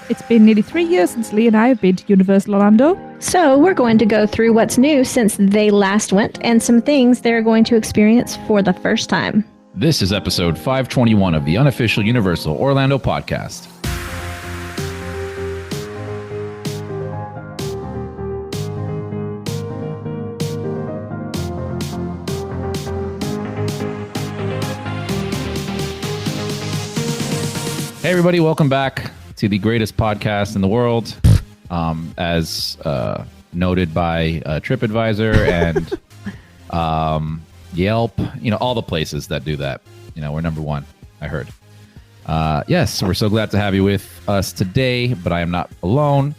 It's been nearly 3 years since Lee and I have been to Universal Orlando. So we're going to go through what's new since they last went and some things they're going to experience for the first time. This is episode 521 of the unofficial Universal Orlando podcast. Hey everybody, welcome back to the greatest podcast in the world, as noted by TripAdvisor and Yelp, all the places that do that. We're number one, I heard. Yes, we're so glad to have you with us today, but I am not alone.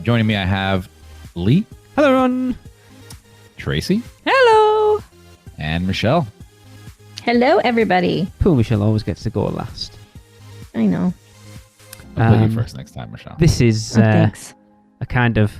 Joining me, I have Lee. Hello, everyone. Tracy. Hello. And Michelle. Hello, everybody. Poor Michelle always gets to go last. I know. I'll put you first next time, Michelle. This is Thanks. a kind of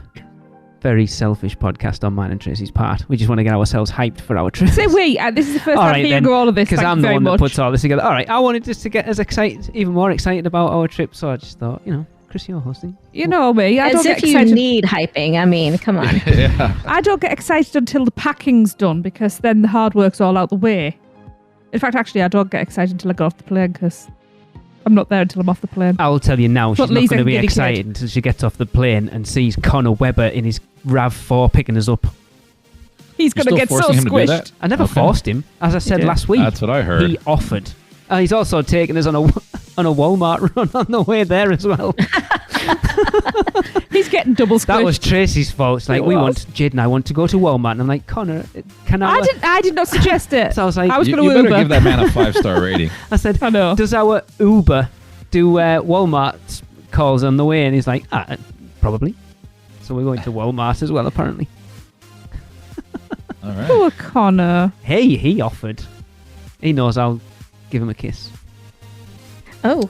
very selfish podcast on mine and Tracy's part. We just want to get ourselves hyped for our trip. Say we. This is the first time hearing all of this. Because I'm the very one much. that puts all this together. All right, I wanted just to get us excited, even more excited about our trip, so I just thought, Chris, you're hosting. You know me. I As don't if get you excited. need hyping. I mean, come on. Yeah. I don't get excited until the packing's done because then the hard work's all out the way. In fact, actually, I don't get excited until I get off the plane because I'm not there until I'm off the plane. I will tell you now, But she's not Lee's going to be a giddy excited kid. until she gets off the plane and sees Connor Webber in his RAV4 picking us up. He's going to You're get still so forcing him to do squished. that? I never Okay. forced him, as I said did. last week. That's what I heard. He offered. He's also taken us on a Walmart run on the way there as well. He's getting double squished. That was Tracy's fault. It's like, It was. Jade and I want to go to Walmart. And I'm like, Connor, can I... I did not suggest it. So I was like, I was You going to better Uber. give that man a 5-star rating. I said, I know. does our Uber do Walmart calls on the way? And he's like, probably. So we're going to Walmart as well, apparently. All right. Poor Connor. Hey, he offered. He knows I'll give him a kiss. Oh,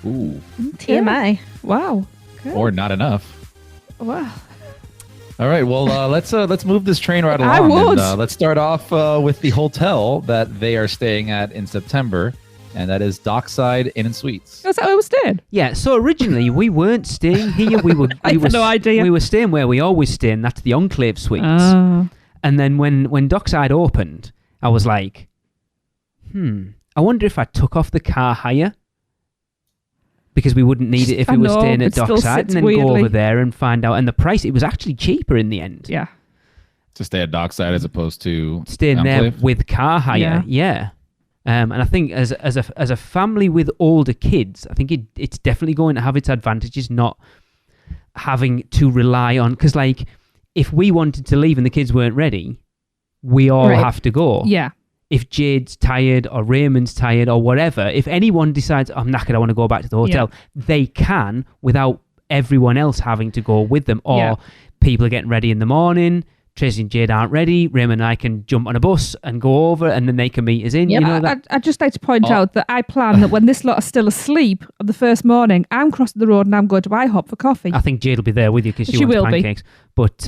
Ooh. TMI. Wow. Okay. Or not enough. Wow. All right, well, let's move this train right I along. would. And, let's start off with the hotel that they are staying at in September, and that is Dockside Inn and Suites. That's how I was staying. Yeah, so originally we weren't staying here. I had no idea. We were staying where we always stay, and that's the Enclave Suites. And then when Dockside opened, I was like, I wonder if I took off the car hire, because we wouldn't need it if I we were know, staying at it still Dockside, and sits then go weirdly. over there and find out. And the price, it was actually cheaper in the end. Yeah. To stay at Dockside as opposed to Staying there Enclave? with car hire, yeah. And I think as a family with older kids, I think it's definitely going to have its advantages not having to rely on, because like if we wanted to leave and the kids weren't ready, we all Right. have to go. Yeah. If Jade's tired or Raymond's tired or whatever, if anyone decides, I'm knackered, I want to go back to the hotel, they can without everyone else having to go with them. Or people are getting ready in the morning, Tracy and Jade aren't ready, Raymond and I can jump on a bus and go over and then they can meet us in. Yep. You know that? I'd just like to point out that I plan that when this lot are still asleep on the first morning, I'm crossing the road and I'm going to IHOP for coffee. I think Jade will be there with you because she She wants will be. pancakes. But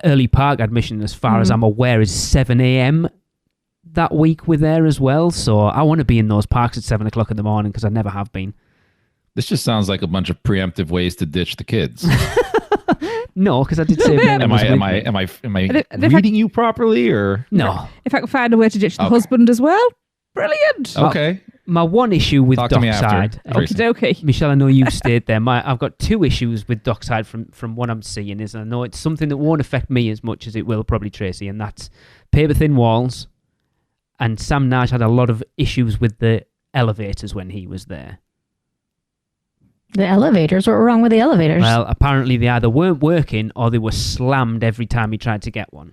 early park admission, as far as I'm aware, is 7 a.m. that week we're there as well. So I want to be in those parks at 7 o'clock in the morning because I never have been. This just sounds like a bunch of preemptive ways to ditch the kids. No, because I did say Raymond am was with I me. reading you properly or No. If I can find a way to ditch the Okay. husband as well, brilliant. okay? My one issue with Talk to me Dockside, after. Okie dokie. Michelle, I know you've stayed there. I've got two issues with Dockside from what I'm seeing is, I know it's something that won't affect me as much as it will probably Tracy, and that's paper thin walls. And Sam Naj had a lot of issues with the elevators when he was there. The elevators. What were wrong with the elevators? Well, apparently they either weren't working or they were slammed every time he tried to get one.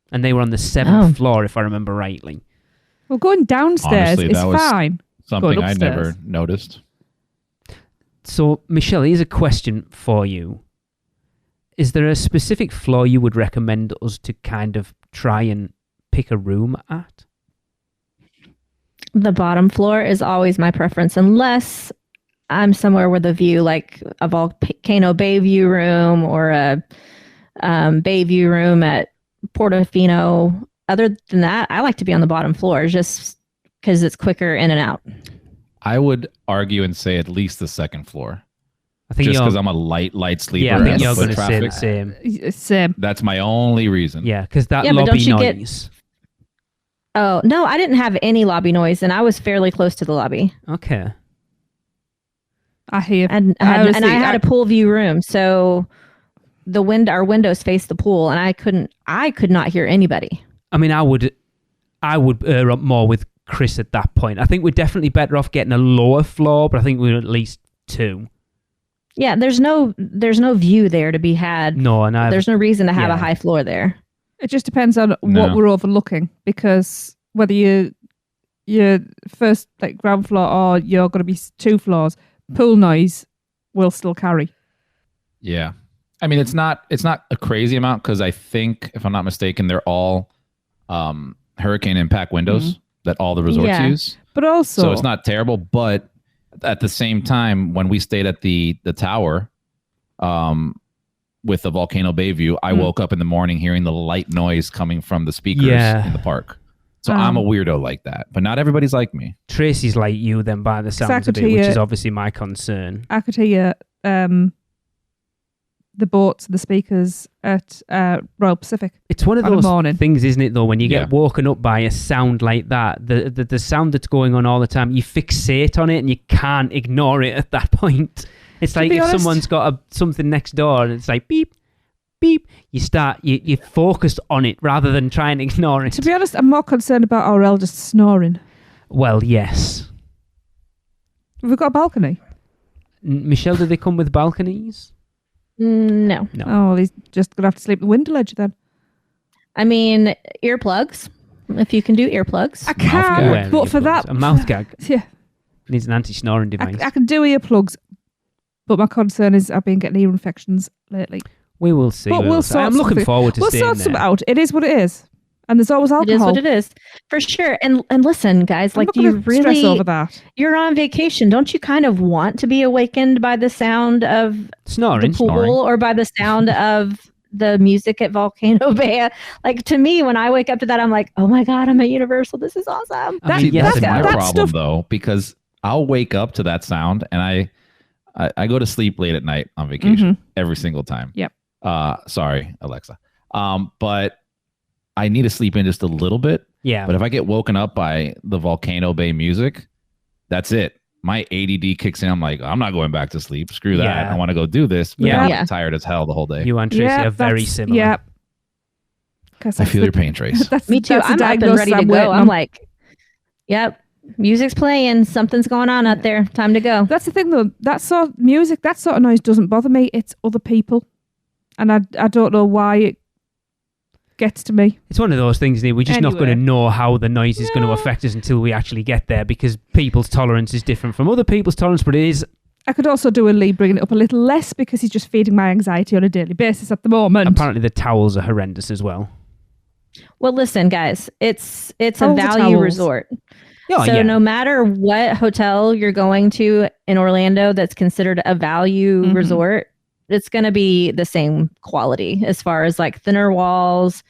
And they were on the 7th floor, if I remember rightly. Well, going downstairs Honestly, is that was fine. Something Going I never upstairs. noticed. So, Michelle, here's a question for you. Is there a specific floor you would recommend us to kind of try and pick a room at? The bottom floor is always my preference, unless I'm somewhere with a view like a Volcano Bayview room or a Bayview room at Portofino. Other than that, I like to be on the bottom floor just because it's quicker in and out. I would argue and say at least the second floor. I think just you're, because I'm a light sleeper. yeah, I and think you're foot going to say the traffic. same. Same. That's my only reason. Yeah, because that Yeah, but lobby don't you get- noise. Oh, no, I didn't have any lobby noise, and I was fairly close to the lobby. Okay. I hear. And Honestly, I had a pool view room, so our windows face the pool, and I could not hear anybody. I mean, I would err up more with Chris at that point. I think we're definitely better off getting a lower floor, but I think we're at least 2. Yeah, there's no view there to be had. No, and There's no reason to have yeah. a high floor there. It just depends on No. what we're overlooking, because whether you're first like ground floor or you're going to be 2 floors, pool noise will still carry. Yeah. I mean, it's not a crazy amount because I think, if I'm not mistaken, they're all hurricane impact windows that all the resorts Yeah. use. But also, So it's not terrible. But at the same time, when we stayed at the tower with the Volcano Bay view, I woke up in the morning hearing the light noise coming from the speakers Yeah. in the park. So I'm a weirdo like that. But not everybody's like me. Tracy's like you then by the sounds of it, which is obviously my concern. I could hear the boats, the speakers at Royal Pacific. It's one of On a those morning. things, isn't it, though, when you Yeah. get woken up by a sound like that, the sound that's going on all the time, you fixate on it and you can't ignore it at that point. It's like be if honest- someone's got something next door and it's like beep, beep, you focus on it rather than try and ignore it. To be honest, I'm more concerned about our eldest snoring. Well, yes. Have we got a balcony? Michelle, do they come with balconies? No. No. Oh, he's just going to have to sleep in the window ledge then. I mean, earplugs. If you can do earplugs. I gag. can, Wearing but for earplugs. that... A mouth gag. Yeah, Needs an anti-snoring device. I can do earplugs, but my concern is I've been getting ear infections lately. We will see. But we'll see. sort I'm looking something- forward to We'll staying sort there. something out. It is what it is. And there's always It alcohol. is what it is. For sure. And listen, guys, I'm like, not do you gonna stress really... over that. You're on vacation. Don't you kind of want to be awakened by the sound of Snoring. the pool Snoring. or by the sound of the music at Volcano Bay? Like, to me, when I wake up to that, I'm like, oh my God, I'm at Universal. This is awesome. I mean, See, yes, that's my that problem stuff- though, because I'll wake up to that sound and I go to sleep late at night on vacation every single time. Yep. Sorry, Alexa. But I need to sleep in just a little bit. Yeah. But if I get woken up by the Volcano Bay music, that's it. My ADD kicks in. I'm like, I'm not going back to sleep. Screw that. Yeah. I want to go do this. But Yeah. I'm Yeah. tired as hell the whole day. You and Tracy are very similar. Yeah. 'Cause I that's feel the- your pain, Trace. That's Me too. That's the I'm up and diagnosis ready to I'm go. waiting I'm on. like, yep, music's playing. Something's going on out there. Time to go. That's the thing, though. That sort of music, that sort of noise doesn't bother me. It's other people, and I don't know why it gets to me. It's one of those things, isn't it? We're just not Anyway. going to know how the noise is going to No. affect us until we actually get there because people's tolerance is different from other people's tolerance, but it is. I could also do a Lee bringing it up a little less because he's just feeding my anxiety on a daily basis at the moment. Apparently, the towels are horrendous as well. Well, listen, guys, it's a Towels are value towels. resort. Oh, So yeah. no matter what hotel you're going to in Orlando that's considered a value Mhm. resort, it's going to be the same quality as far as like thinner walls,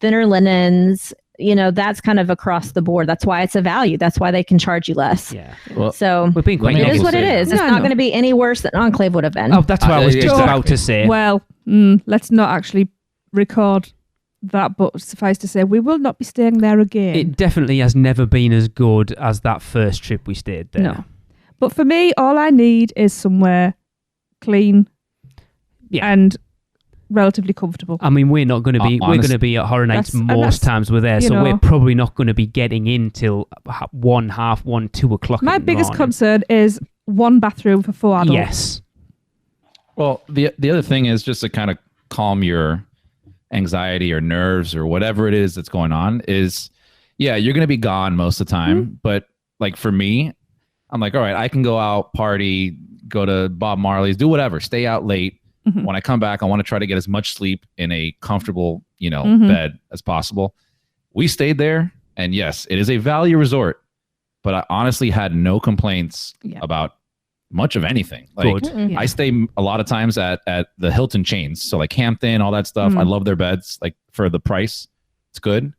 thinner linens. You know, that's kind of across the board. That's why it's a value. That's why they can charge you less. Yeah. Well, So We're being Let quite me it is also what it say- is. It's Yeah, I not know. going to be any worse than Enclave would have been. Oh, that's what I was just Exactly. about to say. Well, let's not actually record that, but suffice to say, we will not be staying there again. It definitely has never been as good as that first trip we stayed there. No. But for me, all I need is somewhere clean Yeah. and relatively comfortable. I mean, we're not going to be. We're Honest- going to be at Horror Nights That's- and most that's, times we're there, you so know- we're probably not going to be getting in till 1:30, 2 o'clock. My in the biggest morning. concern is one bathroom for 4 adults. Yes. Well, the other thing is just to kind of calm your anxiety or nerves or whatever it is that's going on is, yeah, you're going to be gone most of the time. But like for me, I'm like, all right, I can go out, party, go to Bob Marley's, do whatever, stay out late. Mhm. When I come back, I want to try to get as much sleep in a comfortable, Mhm. bed as possible. We stayed there, and yes, it is a value resort, but I honestly had no complaints Yeah. about much of anything. Like, Good. Mm-mm. Yeah. I stay a lot of times at the Hilton chains. So like Hampton, all that stuff. Mm. I love their beds. Like for the price, it's good.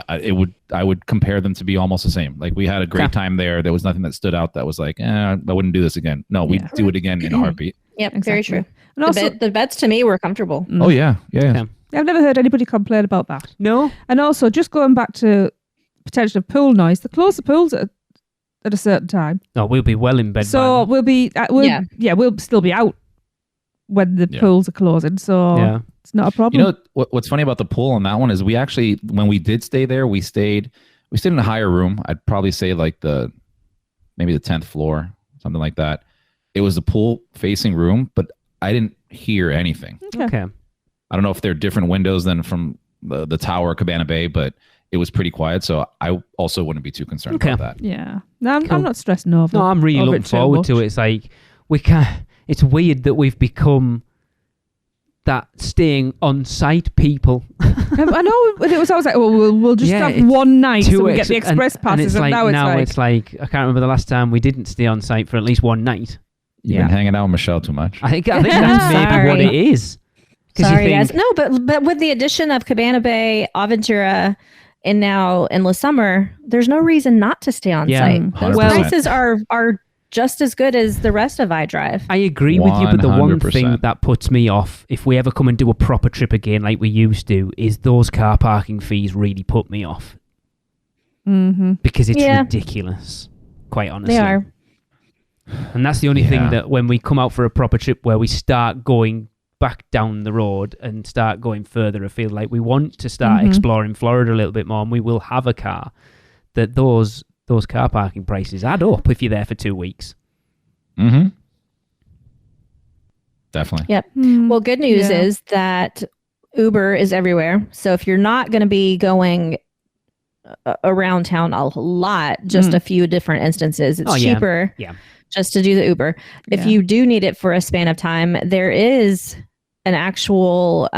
I would compare them to be almost the same. Like we had a great time there. There was nothing that stood out that was like, I wouldn't do this again. No, we'd do it again in a heartbeat. Yep, Exactly. very true. And also, The beds to me were comfortable. Oh yeah. I've never heard anybody complain about that. No. And also, just going back to potential of pool noise, they close the pools at a certain time. No, we'll be well in bed. So by we'll be, we'll still be out when the pools are closing. So Yeah. it's not a problem. You know what's funny about the pool on that one is we actually, when we did stay there, we stayed in a higher room. I'd probably say like maybe the 10th floor, something like that. It was the pool facing room, but I didn't hear anything. Okay. I don't know if they're different windows than from the tower, Cabana Bay, but it was pretty quiet. So I also wouldn't be too concerned about that. Yeah. No, I'm Cool. not stressing over. No, I'm really over looking it too forward much. to it. It's like it's weird that we've become that staying on site people. I know, but it was always like, we'll just Yeah, have it's one night so we ex- get the express and passes. it's And like now it's like, I can't remember the last time we didn't stay on site for at least one night. You've been hanging out with Michelle too much. I think that's maybe what it is. 'Cause you Sorry, think- guys. No, but with the addition of Cabana Bay, Aventura, and now Endless Summer, there's no reason not to stay on Yeah, site. Those 100%. prices are just as good as the rest of iDrive. I agree with you, but the one 100%. thing that puts me off, if we ever come and do a proper trip again like we used to, is those car parking fees really put me off. Because it's ridiculous, quite honestly. They are. And that's the only thing that when we come out for a proper trip where we start going back down the road and start going further afield, like we want to start exploring Florida a little bit more, and we will have a car, that those car parking prices add up if you're there for 2 weeks. Mm-hmm. Definitely. Yep. Well, good news is that Uber is everywhere. So if you're not going to be going around town a lot, just a few different instances, it's cheaper just to do the Uber. If you do need it for a span of time, there is an actual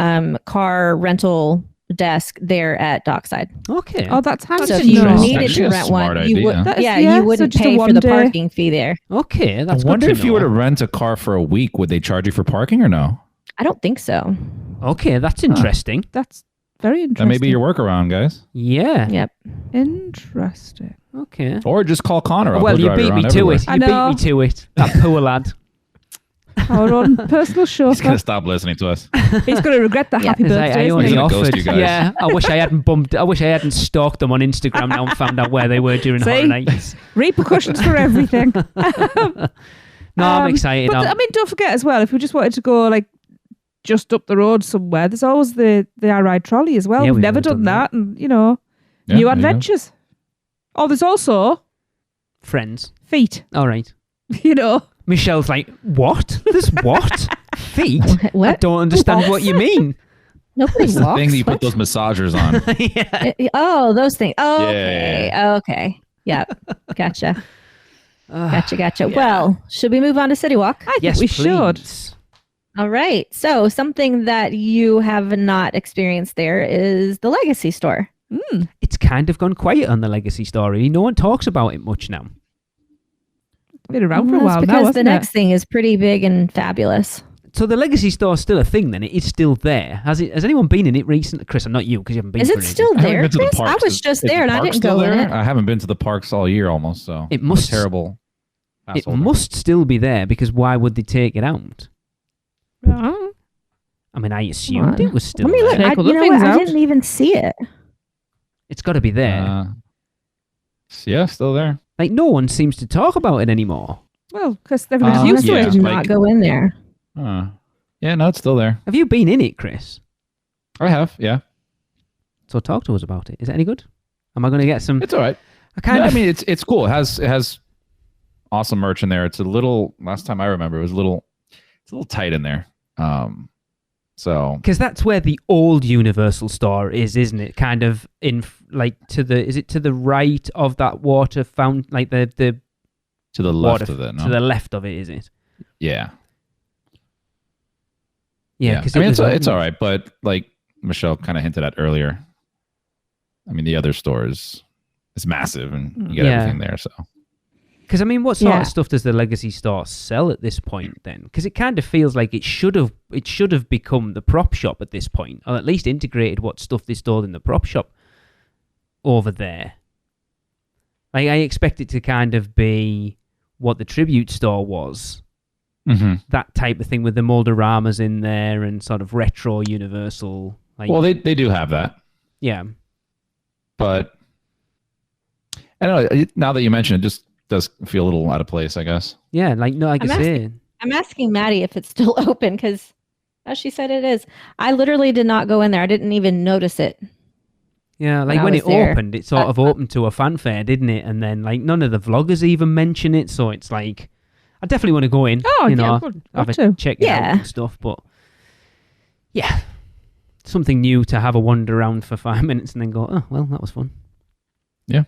car rental desk there at Dockside. Okay. oh, that's handy. So if to you know. needed Actually to a rent smart one, you idea. would, That's- you so wouldn't just a pay for one the day. parking fee there. Okay, I that's wonder good to if you were know. to rent a car for a week, would they charge you for parking or no? I don't think so. Okay, that's interesting. That's very That interesting. may be your workaround, guys. Yeah. Yep. Interesting. Okay. Or just call Connor up. Well, He'll you drive beat me around to everywhere. it. I You beat know. me to it. That poor lad. Our own personal He's chauffeur. gonna stop listening to us. He's going to regret that happy 'Cause birthday. I isn't only he? gonna ghost offered. you guys. Yeah, I wish I hadn't stalked them on Instagram now and found out where they were during See? horror nights. Repercussions for everything. No, I'm excited. But I mean, don't forget as well, if we just wanted to go like just up the road somewhere, there's always the I Ride trolley as well. Yeah, We've never done that, and Yeah, new there you go. adventures. Oh, there's also Friends. feet. All right. Michelle's like, what? There's what? Feet? I What? don't understand what you mean. Nobody It's the walks. thing that you put What? those massagers on. Yeah. Oh, those things. Oh, Yeah. okay. Okay. Yep. Gotcha. Gotcha. Yeah. Well, should we move on to City Walk? I think Yes, we should. please. All right. So something that you have not experienced there is the Legacy store. It's kind of gone quiet on the Legacy story. No one talks about it much now. Been around for a That's while now, because the hasn't next it? thing is pretty big and fabulous. So the Legacy store's still a thing then? It is still there. Has anyone been in it recently? Chris, I'm not you because you haven't been Is for it ages. still I haven't there, been to the Chris? I parks. was just Is there the and I park didn't still go in there? it. I haven't been to the parks all year almost, so It I'm a must- terrible. It asshole. must still be there because why would they take it out? Oh. I mean, I assumed it was still Let me there. look. Take all You the know what? things I out. didn't even see it. It's got to be there. Yeah, still there. Like, no one seems to talk about it anymore. Well, because everybody's Um, used to I it. did like- not go in there. Yeah, no, it's still there. Have you been in it, Chris? I have. Yeah, So talk to us about it. Is it any good? Am I going to get some... it's all right. I kind No, of... I mean, it's cool. It has awesome merch in there. It's a little. Last time I remember, it's a little tight in there. So Because that's where the old Universal store is, isn't it? Kind of in, like, is it to the right of that water fountain? Like the to the water, left of it. No? to the left of it, is it? Yeah. Yeah, because I mean, it's all right, but like Michelle kind of hinted at earlier, I mean, the other store is massive, and you get Yeah. everything there. So Because I mean, what sort Yeah. of stuff does the Legacy store sell at this point? Then, because it kind of feels like it should have become the prop shop at this point, or at least integrated what stuff they stored in the prop shop. over there. Like, I expect it to kind of be what the Tribute store was. Mm-hmm. That type of thing with the Molderamas in there and sort of retro Universal. Like, Well, they do have that, yeah. but I don't know. Now that you mention it, just does feel a little out of place, I guess. Yeah, like, no, like I say. I'm asking Maddie if it's still open because, as she said, it is. I literally did not go in there. I didn't even notice it. Yeah, like when it opened, it sort of opened to a fanfare, didn't it? And then like none of the vloggers even mention it, so it's like I definitely want to go in. Oh, you yeah, know, good have a too. check it out and stuff. But yeah, something new to have a wander around for 5 minutes and then go, oh well, that was fun. Yeah.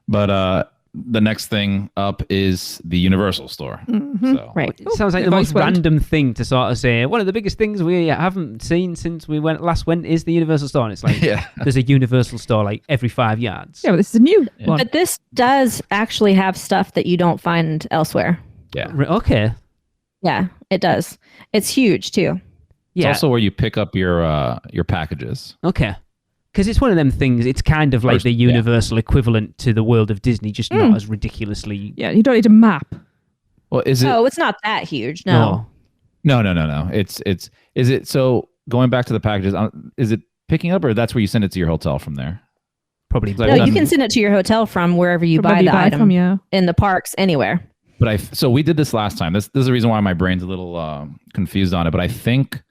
But the next thing up is the Universal store. Mm-hmm. So Right. It sounds like the most random thing to sort of say. One of the biggest things we haven't seen since we last went is the Universal store. And it's like, there's a Universal store like every 5 yards. Yeah, but this is a new one. But this does actually have stuff that you don't find elsewhere. Yeah. Okay. Yeah, it does. It's huge too. Yeah. It's also where you pick up your packages. Okay. Because it's one of them things, it's kind of like the Universal equivalent to the world of Disney, just not as ridiculously... Yeah, you don't need a map. Well, is it... Oh, it's not that huge, no. No. Is it... So, going back to the packages, is it picking up or that's where you send it to your hotel from there? Probably. Like, No, you can send it to your hotel from wherever you buy the item. In the parks, anywhere. But so we did this last time. This is the reason why my brain's a little confused on it. But I think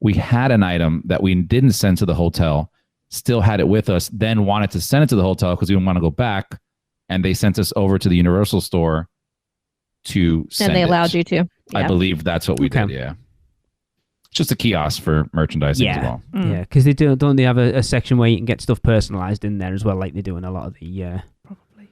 we had an item that we didn't send to the hotel, still had it with us, then wanted to send it to the hotel because we didn't want to go back, and they sent us over to the Universal store to send it. And they allowed you to. Yeah. I believe that's what we did, yeah. It's just a kiosk for merchandising as well. Yeah, because they don't they have a section where you can get stuff personalized in there as well, like they do in a lot of the... Probably.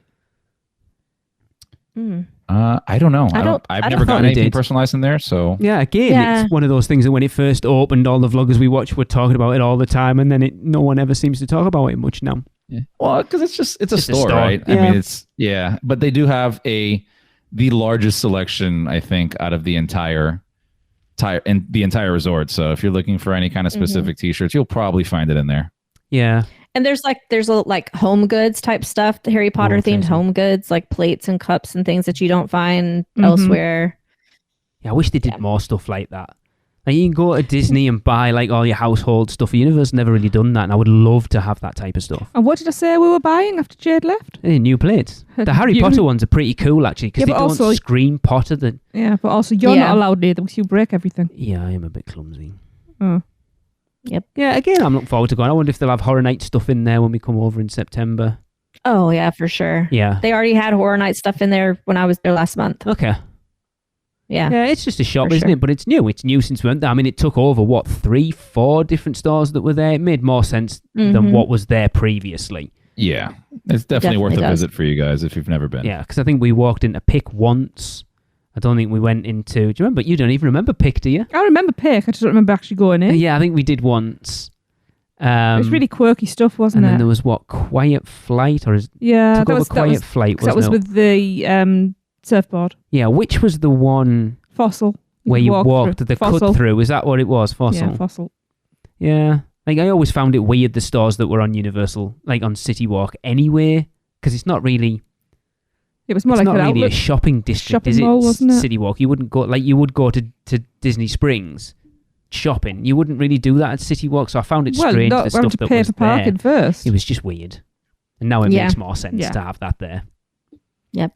I don't know. I've never gotten anything personalized in there, so... Yeah, again, it's one of those things that when it first opened, all the vloggers we watched were talking about it all the time, and then no one ever seems to talk about it much now. Yeah. Well, because it's a store, right? Yeah. I mean, but they do have the largest selection, I think, out of the entire resort. So if you're looking for any kind of specific t-shirts, you'll probably find it in there. Yeah. And there's home goods type stuff, the Harry Potter themed home goods, like plates and cups and things that you don't find elsewhere. Yeah, I wish they did more stuff like that. Like you can go to Disney and buy like all your household stuff. Universe never really done that, and I would love to have that type of stuff. And what did I say we were buying after Jade left? New plates. The Harry Potter ones are pretty cool actually because they don't screen Potter. Yeah, but also you're not allowed near them because you break everything. Yeah, I am a bit clumsy. Oh. Yep. Yeah, again, I'm looking forward to going. I wonder if they'll have Horror Night stuff in there when we come over in September. Oh, yeah, for sure. Yeah. They already had Horror Night stuff in there when I was there last month. Okay. Yeah. Yeah, it's just a shop, isn't it? But it's new. It's new since we went there. I mean, it took over, 3-4 different stores that were there. It made more sense than what was there previously. Yeah. It's definitely worth a visit for you guys if you've never been. Yeah, because I think we walked into Pick once. I don't think we went into... Do you remember? You don't even remember Pick, do you? I remember Pick. I just don't remember actually going in. Yeah, I think we did once. It was really quirky stuff, wasn't it? And then there was Quiet Flight? Or yeah, that was Quiet Flight, wasn't that was with the surfboard. Yeah, which was the one... Fossil. Where you walked the cut through. Is that what it was? Fossil? Yeah, Fossil. Yeah. Like, I always found it weird, the stores that were on Universal, like on City Walk anyway, because it's not really... It was more like not an really outlet a shopping district, shopping is it? mall, wasn't it? City Walk. You wouldn't go like you would go to Disney Springs shopping. You wouldn't really do that at City Walk. So I found it strange. The stuff that was for parking there. First. It was just weird, and now it makes more sense to have that there. Yep.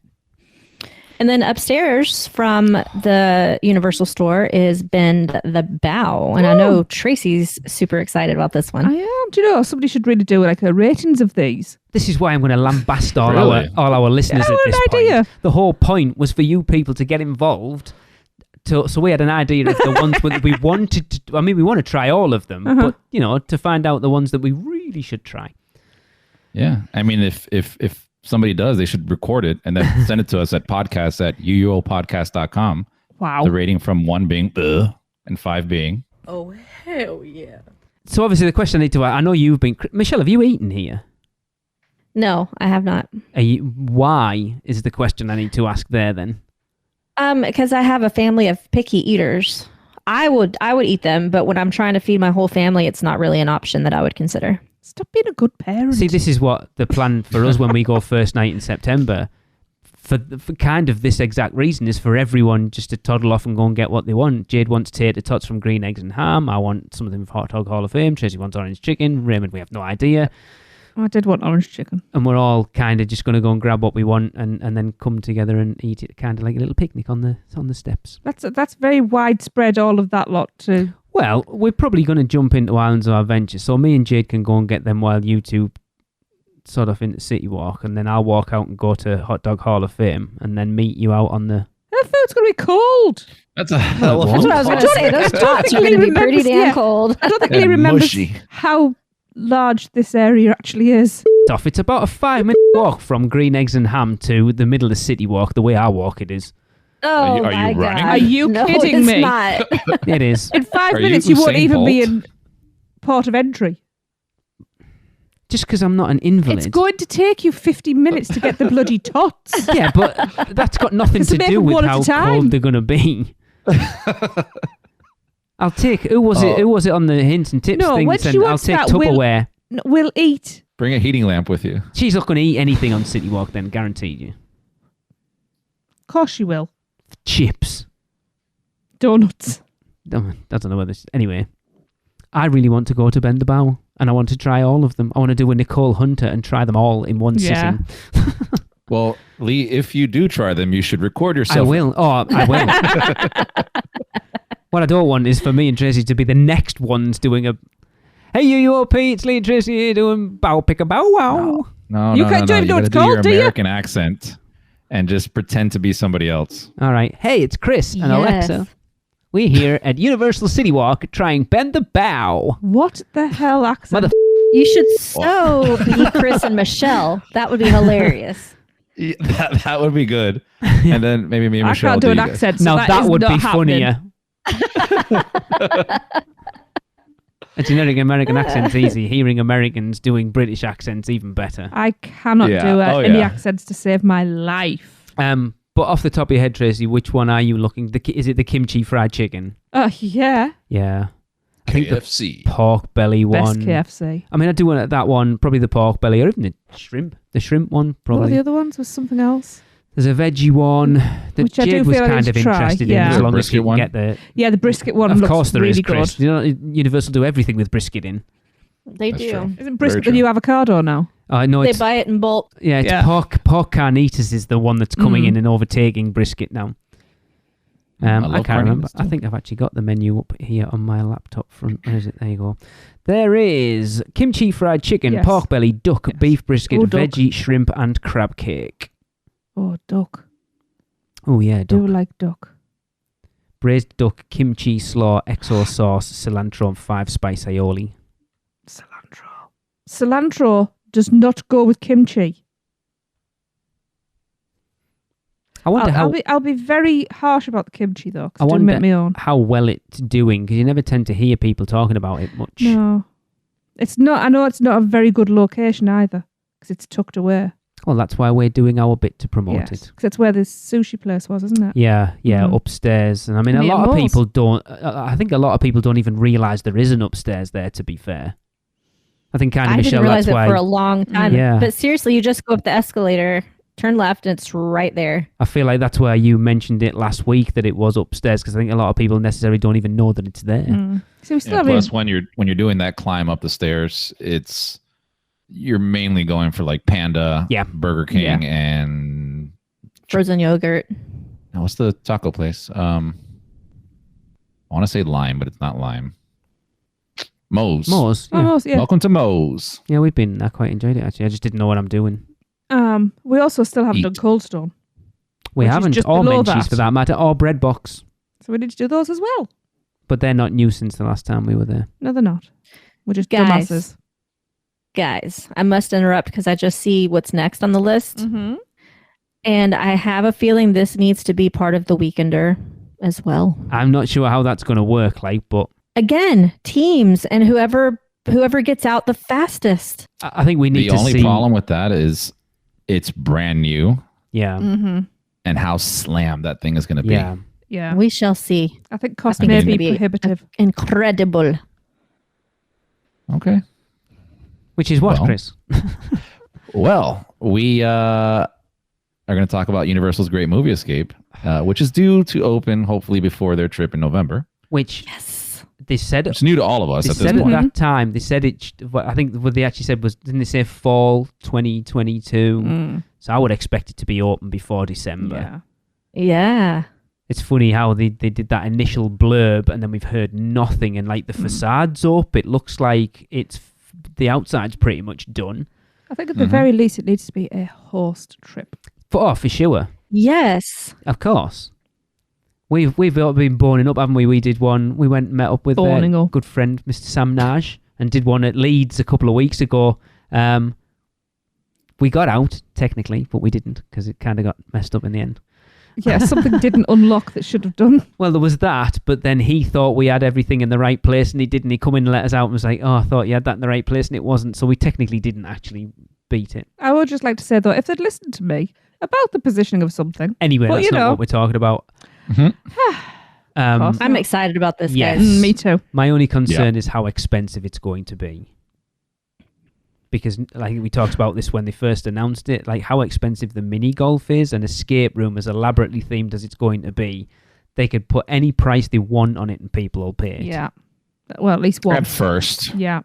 And then upstairs from the Universal store is Bend the Bow. And I know Tracy's super excited about this one. I am. Do you know, somebody should really do like a ratings of these. This is why I'm going to lambast all our listeners at this point. The whole point was for you people to get involved. So we had an idea of the ones that we wanted to... I mean, we want to try all of them, but, you know, to find out the ones that we really should try. Yeah. I mean, if somebody does, they should record it and then send it to us at podcast@uuopodcast.com. Wow. The rating from 1 being and 5 being... Oh, hell yeah. So obviously the question I need to ask, I know you've been... Michelle, have you eaten here? No, I have not. Why is the question I need to ask there then? Because I have a family of picky eaters. I would eat them, but when I'm trying to feed my whole family, it's not really an option that I would consider. Stop being a good parent. See, this is what the plan for us when we go first night in September. For kind of this exact reason is for everyone just to toddle off and go and get what they want. Jade wants tater tots from Green Eggs and Ham. I want something from Hot Dog Hall of Fame. Tracy wants orange chicken. Raymond, we have no idea. I did want orange chicken. And we're all kind of just going to go and grab what we want and then come together and eat it kind of like a little picnic on the steps. That's very widespread, all of that lot too. Well, we're probably going to jump into Islands of Adventure, so me and Jade can go and get them while you two sort of into City Walk, and then I'll walk out and go to Hot Dog Hall of Fame and then meet you out on the... That food's going to be cold. That's a hell of a That's what I was going to say. Those tots are going to be pretty damn cold. I don't think Lee remembers how large this area actually is. It's about a 5-minute walk from Green Eggs and Ham to the middle of City Walk, the way I walk it is. Oh, Are you my running? God. Are you No, kidding it's me? Not. It is. In 5 Are minutes, you you won't Usain even be Bolt? in port of entry. Just because I'm not an invalid. It's going to take you 50 minutes to get the bloody tots. Yeah, but that's got nothing Because to they do make with one at how a time. cold they're going to be. I'll take... Who was it on the hints and tips No, thing? when that said, she I'll wants take that, Tupperware. We'll eat. Bring a heating lamp with you. She's not going to eat anything on City Walk then, guaranteed you. Of course you will. Chips. Donuts. I don't know whether... Anyway, I really want to go to Bend the Bow, and I want to try all of them. I want to do a Nicole Hunter and try them all in one Yeah. sitting. Well, Lee, if you do try them, you should record yourself. I will. Oh, I will. What I don't want is for me and Tracy to be the next ones doing a... Hey, UUOP, it's Lee and Tracy here doing bow pick a bow wow. No, You can't do it, You know what gotta it's do your called, do you? American accent and just pretend to be somebody else. All right. Hey, it's Chris and Yes. Alexa. We're here at Universal City Walk trying Bend the Bow. What the hell accent? Mother- You should so be Chris and Michelle. That would be hilarious. Yeah, that would be good. And then maybe me and I Michelle can't do an you guys. accent. So Now that is would not be happening. funnier. A generic American accent's easy. Hearing Americans doing British accents even better. I cannot Yeah. do Oh, any yeah. accents to save my life. But off the top of your head, Tracy, which one are you looking? Is it the kimchi fried chicken? Yeah. Yeah. I think the KFC. pork belly Best one. KFC. I mean, I do want that one, probably the pork belly, or even the shrimp. The shrimp one, What were probably. the other ones? Was something else? There's a veggie one that Which I do Jade was feel I need kind to of try, interested yeah. in, as The long as brisket you can one? get the... Yeah, the brisket one Of looks course there is, really Chris. good. You know, Universal do everything with brisket in. They That's do. true. Isn't brisket Very the true. new avocado now? No, They it's... buy it in bulk. Yeah, it's Yeah. pork carnitas is the one that's coming Mm. in and overtaking brisket now. I love can't remember. carnitas too. I think I've actually got the menu up here on my laptop front. Where is it? There you go. There is kimchi fried chicken, Yes. pork belly, duck, Yes. beef brisket, Oh, duck. veggie, shrimp, and crab cake. Oh, duck. Oh yeah, Do duck. like duck. Braised duck, kimchi, slaw, XO sauce, cilantro, and 5-spice aioli. Cilantro. Cilantro does not go with kimchi. I wonder how I'll be very harsh about the kimchi though, I because I wonder- make my own. how well it's doing, because you never tend to hear people talking about it much. No, it's not. I know it's not a very good location either, because it's tucked away. Well, that's why we're doing our bit to promote Yes, it. because that's where the sushi place was, isn't it? Yeah, Mhm. upstairs. And I mean, a Near lot of malls. people don't... I think a lot of people don't even realise there is an upstairs there, to be fair. I think kind of I Michelle, didn't realize that's it why... for a long time. Yeah. But seriously, you just go up the escalator, turn left, and it's right there. I feel like that's why you mentioned it last week, that it was upstairs, because I think a lot of people necessarily don't even know that it's there. Mm. So we still Yeah, have plus, when you're doing that climb up the stairs, you're mainly going for like Panda, Yeah. Burger King, Yeah. and Frozen yogurt. now, what's the taco place? I want to say Lime, but it's not Lime. Moe's. Moe's, yeah. almost. Yeah. Welcome to Moe's. Yeah, we've been... I quite enjoyed it, actually. I just didn't know what I'm doing. We also still haven't Eat. done Cold Stone, We Which is haven't, just or below Menchie's that. for that matter, or Bread Box. so we need to do those as well. But they're not new since the last time we were there. No, they're not. We're just Guys. dumbasses. Guys, I must interrupt because I just see what's next on the list. Mm-hmm. And I have a feeling this needs to be part of the Weekender as well. I'm not sure how that's going to work, but Again, teams and whoever gets out the fastest. I think we need The to only see... problem with that is it's brand new, Yeah, Mm-hmm. and how slam that thing is going to be. yeah. Yeah. We shall see. I think cost think may it's be gonna be prohibitive. Incredible. Okay. Which is what, Well, Chris? Well, we are going to talk about Universal's Great Movie Escape, which is due to open hopefully before their trip in November. Which they said It's new to all of us they at this said point. at that time. They said it. I think what they actually said was, didn't they say fall 2022? So I would expect it to be open before December. Yeah. Yeah. It's funny how they did that initial blurb and then we've heard nothing, and like the facade's up. It looks like the outside's pretty much done. I think at the very least it needs to be a host trip. For sure. Yes. Of course. We've all been boning up, haven't we? We did one. We went and met up with Boning a up. good friend, Mr. Sam Naj, and did one at Leeds a couple of weeks ago. We got out, technically, but we didn't because it kind of got messed up in the end. Yeah, something didn't unlock that should have done. Well, there was that, but then he thought we had everything in the right place, and he didn't. He come in and let us out and was like, oh, I thought you had that in the right place, and it wasn't. So we technically didn't actually beat it. I would just like to say, though, if they'd listened to me about the positioning of something. Anyway, Well, that's you not know. what we're talking about. Course. I'm excited about this, Yes. guys. Me too. My only concern is how expensive it's going to be. Because, like we talked about this when they first announced it, like how expensive the mini golf is, an escape room as elaborately themed as it's going to be, they could put any price they want on it and people will pay it. Yeah. Well, at least one. At first. Yeah.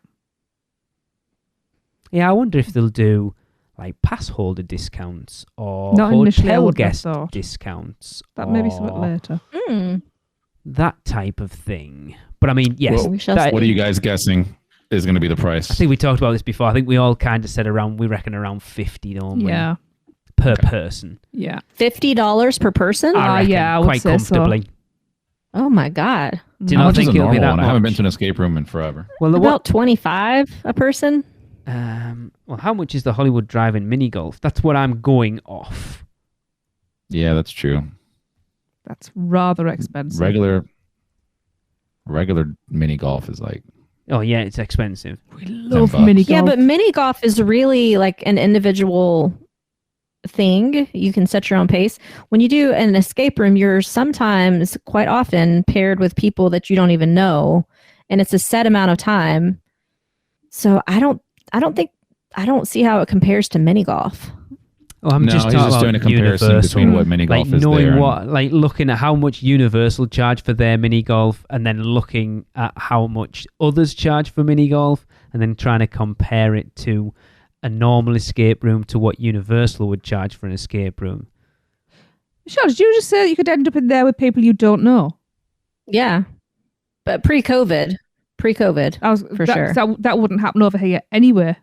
Yeah, I wonder if they'll do like pass holder discounts or Not initially, I hotel wouldn't have guest thought. discounts. That may be something or later. that type of thing. But I mean, yes, We shall that- see. What are you guys guessing is going to be the price? I think we talked about this before. I think we all kind of said we reckon around 50 normally Yeah. per person. Yeah. $50 per person? I reckon, yeah, I would quite say so. comfortably. Oh my God. Do you How not much is think a it'll be normal that one? much? I haven't been to an escape room in forever. Well, About 25 a person? well, how much is the Hollywood Drive-In mini golf? That's what I'm going off. Yeah, that's true. That's rather expensive. Regular mini golf is like Oh yeah, it's expensive. We love $10. mini golf. Yeah, but mini golf is really like an individual thing. You can set your own pace. When you do an escape room, you're sometimes, quite often, paired with people that you don't even know, and it's a set amount of time. So I don't see how it compares to mini golf. Oh, I'm No, just he's talking just about doing a comparison Universal. between what mini golf like is knowing there and- what, like looking at how much Universal charge for their mini golf, and then looking at how much others charge for mini golf, and then trying to compare it to a normal escape room to what Universal would charge for an escape room. Michelle, did you just say that you could end up in there with people you don't know? Yeah, but pre-COVID, I was For sure. That wouldn't happen over here anyway.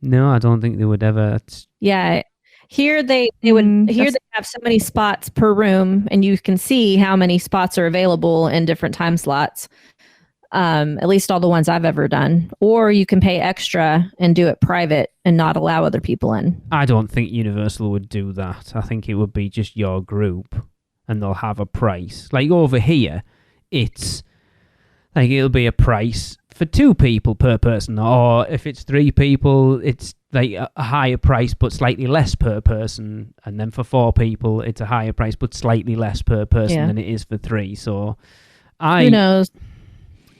No, I don't think they would ever. yeah. Here they would here they have so many spots per room, and you can see how many spots are available in different time slots. At least all the ones I've ever done. Or you can pay extra and do it private and not allow other people in. I don't think Universal would do that. I think it would be just your group, and they'll have a price. Like over here, it's like it'll be a price for 2 people per person, or if it's 3 people, it's like a higher price but slightly less per person, and then for 4 people, it's a higher price but slightly less per person Yeah. than it is for 3. So Who knows?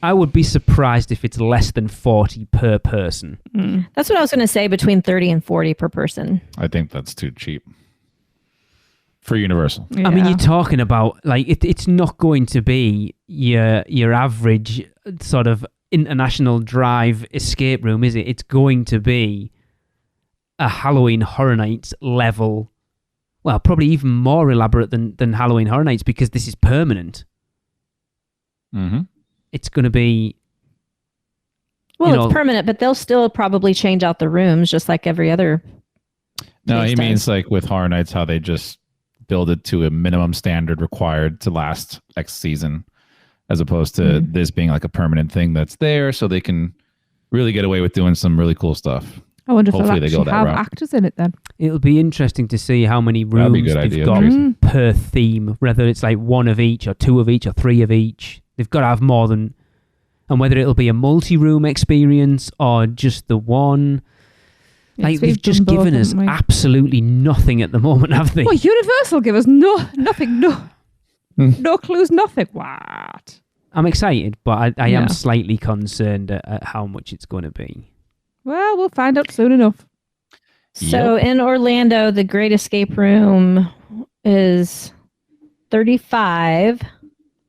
I would be surprised if it's less than 40 per person. That's what I was going to say, between 30 and 40 per person. I think that's too cheap for Universal. Yeah. I mean, you're talking about like it's not going to be your average sort of international drive escape room, is it? It's going to be a Halloween Horror Nights level. Well, probably even more elaborate than Halloween Horror Nights, because this is permanent. Mm-hmm. It's going to be. Well, You know- it's permanent, but they'll still probably change out the rooms just like every other. No, place he does. means like with Horror Nights, how they just build it to a minimum standard required to last X season, as opposed to this being like a permanent thing that's there, so they can really get away with doing some really cool stuff. I wonder if they'll Hopefully they go actually that have route. actors in it then. It'll be interesting to see how many That'd be a rooms good they've idea, got Tracy. per theme, whether it's like 1 of each, or 2 of each, or 3 of each. They've got to have more than, and whether it'll be a multi-room experience or just the one. Like, Yes, they've we've just done both, given us haven't we? absolutely nothing at the moment, have they? Well, Universal give us nothing, no clues, nothing. What? I'm excited, but I Yeah. am slightly concerned at how much it's going to be. Well, we'll find out soon enough. So in Orlando, the Great Escape Room is $35.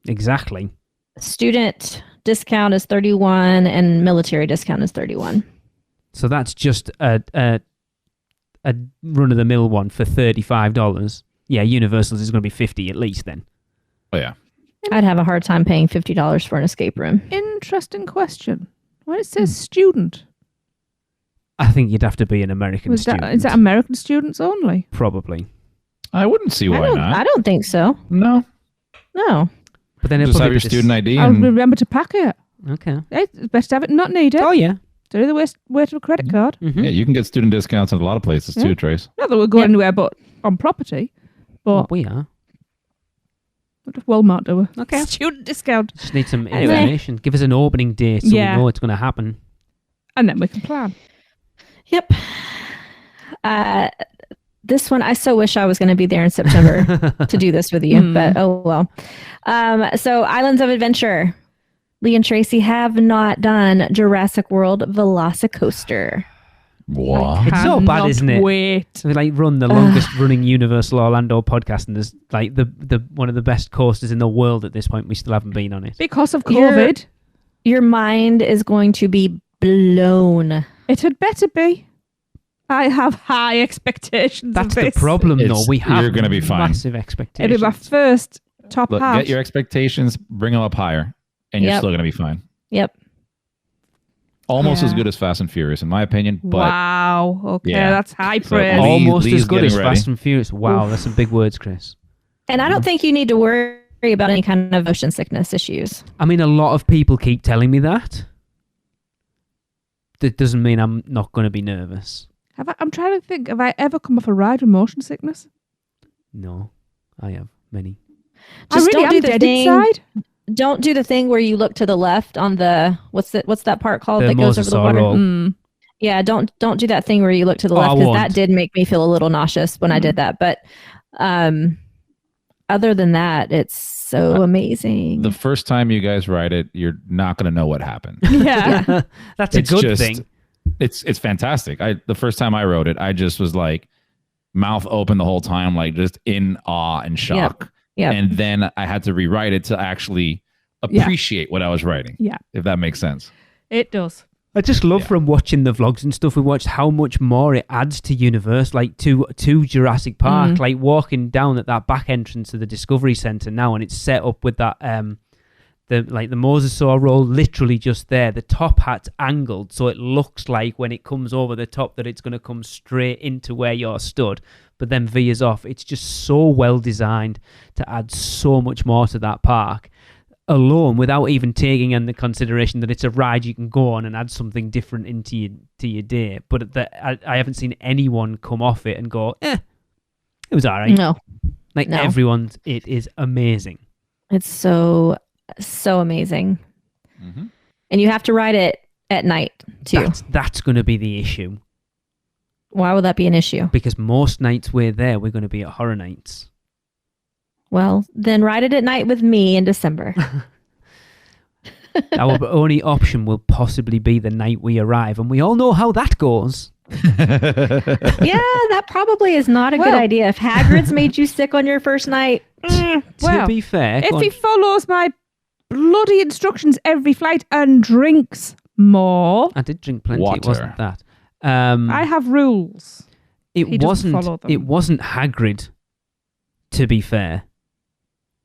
Exactly. Student discount is $31, and military discount is $31. So that's just a run of the mill one for $35. Yeah, Universal's is going to be $50 at least then. Oh yeah. I'd have a hard time paying $50 for an escape room. Interesting question. When it says student, I think you'd have to be an American student. is that American students only? Probably. I wouldn't see why not. I don't think so. No. No. But then Just have your student ID. I'll And remember to pack it. Okay. It's best to have it and not need it. Oh yeah. Do the way to a credit card. Mhm. yeah, you can get student discounts at a lot of places too, Trace. Not that we're going Yep. anywhere but on property. Well, But we are. what does Walmart do? Okay. Student discount. Just need some Anyway. information. Give us an opening date so Yeah. we know it's going to happen. And then we can plan. Yep. This one, I so wish I was going to be there in September to do this with you, but oh well. So Islands of Adventure. Lee and Tracey have not done Jurassic World Velocicoaster. What? It's so bad, Cannot isn't it? Wait. We run the longest running Universal Orlando podcast, and there's like the one of the best coasters in the world at this point. We still haven't been on it. Because of You're- COVID, Your mind is going to be blown. it had better be. I have high expectations. That's of the this. problem, though. It's- We have you're gonna be fine. massive expectations. It'll be my first top Look, half. get your expectations, bring them up higher, and you're Yep. still going to be fine. Yep. Almost as Yeah. good as Fast and Furious, in my opinion. But Wow. Okay, Yeah. that's high So praise. Lee- almost Lee's as good getting as ready. Fast and Furious. Wow, that's some big words, Chris. And I don't think you need to worry about any kind of motion sickness issues. I mean, a lot of people keep telling me that. That doesn't mean I'm not going to be nervous. I'm trying to think. Have I ever come off a ride with motion sickness? No, I have many. Just I really don't do am the dead thing. inside. Don't do the thing where you look to the left on the what's that part called The that goes over the Mosasaur water? roll. Mm. Yeah, don't do that thing where you look to the Oh, I left because won't. that did make me feel a little nauseous when I did that. But other than that, it's so amazing. the first time you guys ride it, you're not going to know what happened. Yeah. That's It's a good just- thing. It's fantastic. The first time I rode it, I just was like mouth open the whole time, like just in awe and shock. Yep. And then I had to rewrite it to actually appreciate what I was writing. Yeah. If that makes sense. It does. I just love Yeah. from watching the vlogs and stuff we watched how much more it adds to Universe, like to Jurassic Park, like walking down at that back entrance of the Discovery Centre now, and it's set up with that the mosasaur roll literally just there. The top hat's angled, so it looks like when it comes over the top that it's going to come straight into where you're stood, but then veers off. It's just so well designed to add so much more to that park alone, without even taking into consideration that it's a ride you can go on and add something different into your day. But I haven't seen anyone come off it and go, it was all right. No, Like no. everyone's, it is amazing. it's so amazing, Mm-hmm. and you have to ride it at night too. That's going to be the issue, Why would that be an issue? because most nights we're going to be at Horror Nights. Well, then ride it at night with me in December. Our only option will possibly be the night we arrive, and we all know how that goes. Yeah, that probably is not a good Well- idea. If Hagrid's made you sick on your first night, To Well, be fair, if go he on. follows my bloody instructions every flight and drinks more, I did drink plenty. It Water. wasn't that. I have rules. he It doesn't follow them. It wasn't Hagrid. To be fair,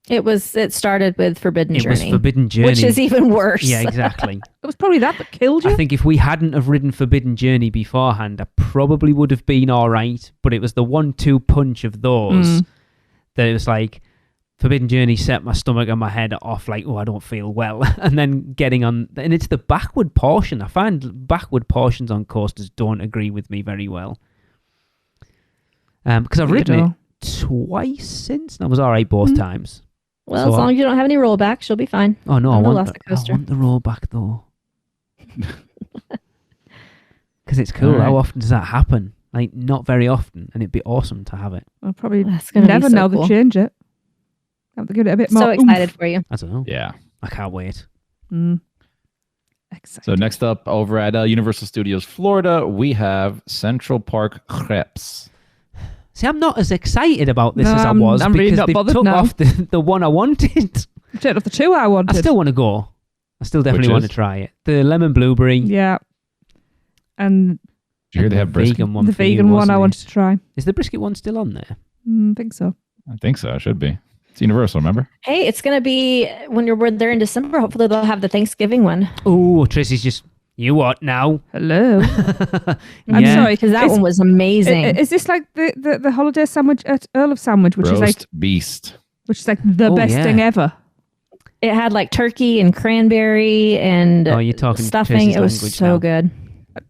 it started with Forbidden it was Journey, Forbidden Journey, which is even worse. yeah, exactly. It was probably that killed you. I think if we hadn't have ridden Forbidden Journey beforehand, I probably would have been all right. But it was the 1-2 punch of those that it was like Forbidden Journey set my stomach and my head off, like, oh, I don't feel well. And then getting on, and it's the backward portion. I find backward portions on coasters don't agree with me very well. Because I've ridden it twice since, and I was all right both times. Well, So as long as you don't have any rollbacks, you'll be fine. Oh no, I On the want Velocicoaster. the rollback though. Because it's cool. Alright. How often does that happen? Like, not very often, and it'd be awesome to have it. I'll probably That's gonna never be so now cool. they change it. Have to give it a bit more. So excited oomph. for you. I don't know. Yeah. I can't wait. Mm. Exciting. So next up, over at Universal Studios Florida, we have Central Park Crepes. See, I'm not as excited about this No, as I I'm- was I'm really because not they bothered took now. off the one I wanted. Turn off the two I wanted. I still want to go. I still definitely Which want to is? try it. The lemon blueberry. Yeah. And Did you hear they have the brisket? vegan one. the for you, vegan one wasn't I it? wanted to try. Is the brisket one still on there? I think so. I think so. It should be. It's Universal, remember? Hey, it's gonna be when we're there in December. Hopefully, they'll have the Thanksgiving one Oh, Tracy's just. You what now? Hello. I'm Yeah. sorry. because that Is- one was amazing. Is this like the holiday sandwich at Earl of Sandwich, which Roast is like beast. the Oh, best yeah. thing ever? It had like turkey and cranberry and Oh, you're talking stuffing. Tracy's It was language so now. good.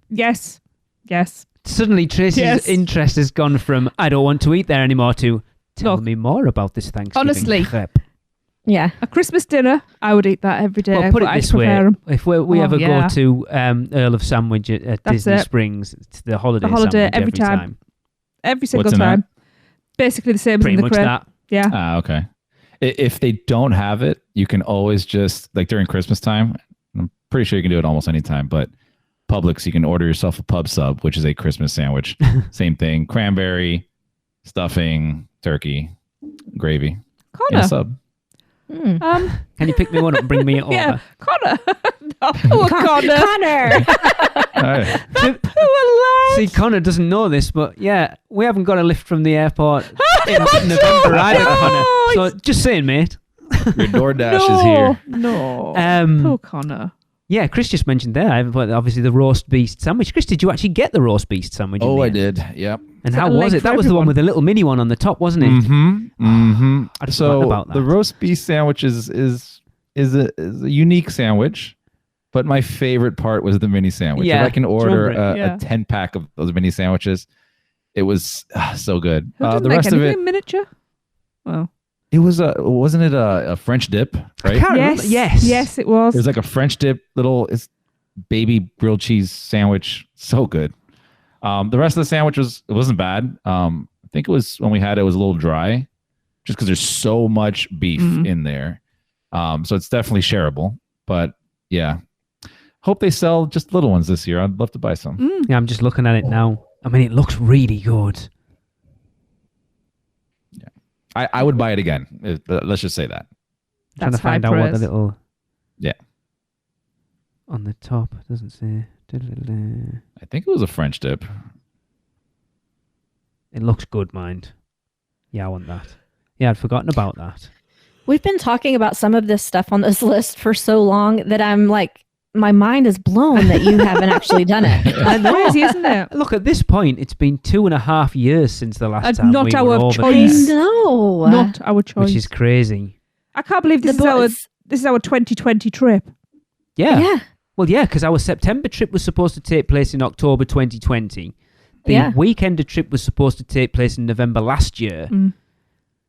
Yes. Yes. Suddenly, Tracy's Yes. interest has gone from "I don't want to eat there anymore" to "Tell Look, me more about this Thanksgiving." honestly, crepe." Yeah, A Christmas dinner, I would eat that every day. Well, put but it I'd this way: prepare 'em. if we Oh, ever yeah. go to Earl of Sandwich at That's Disney it. Springs, it's the holiday holiday sandwich every time. Every single What's in time. Basically the same as Pretty in the much crib. that. Yeah. Ah, okay. If they don't have it, you can always just, like during Christmas time, I'm pretty sure you can do it almost any time, but Publix, you can order yourself a pub sub, which is a Christmas sandwich. Same thing. Cranberry, stuffing, turkey, gravy. In Connor. a sub. Can you pick me one up and bring me it over? Yeah. Connor. No, poor Connor. Connor. Alright. Poor lad. See, Connor doesn't know this, but yeah, we haven't got a lift from the airport in November either, Connor. So just saying, mate. Your DoorDash no, is here. No. Poor Connor. Yeah, Chris just mentioned there, I haven't put obviously the roast beast sandwich. Chris, did you actually get the roast beast sandwich? in Oh, the I end? did. Yep. And Is how that a was leg it? for That was the one everyone? with the little mini one on the top, wasn't it? Mm-hmm. Mm-hmm. I'd forgotten So about that. the roast beef sandwich is a unique sandwich, but my favorite part was the mini sandwich. Yeah, If I can order remember it. Yeah. a 10-pack of those mini sandwiches, it was so good. Who doesn't The make rest of anything it, in miniature? Well, it was wasn't it a French dip, right? can't remember. yes. Yes. Yes, it was. It was like a French dip, it's baby grilled cheese sandwich. So good. The rest of the sandwich it wasn't bad. I think it was when we had it was a little dry, just because there's so much beef in there. So it's definitely shareable. But yeah, hope they sell just little ones this year. I'd love to buy some. Yeah, I'm just looking at it now. I mean, it looks really good. I would buy it again. Let's just say that. Trying to That's high find out what the praise. little Yeah, on the top it doesn't say. I think it was a French dip. It looks good, mind. Yeah, I want that. Yeah, I'd forgotten about that. We've been talking about some of this stuff on this list for so long that I'm like, my mind is blown that you haven't actually done it. I know. Crazy, isn't it? Look, at this point, it's been 2.5 years since the last And time not we our were over choice. there, No. Not our choice. which is crazy. I can't believe this is our 2020 trip. Yeah. Well, yeah, because our September trip was supposed to take place in October 2020. The Yeah. weekender trip was supposed to take place in November last year.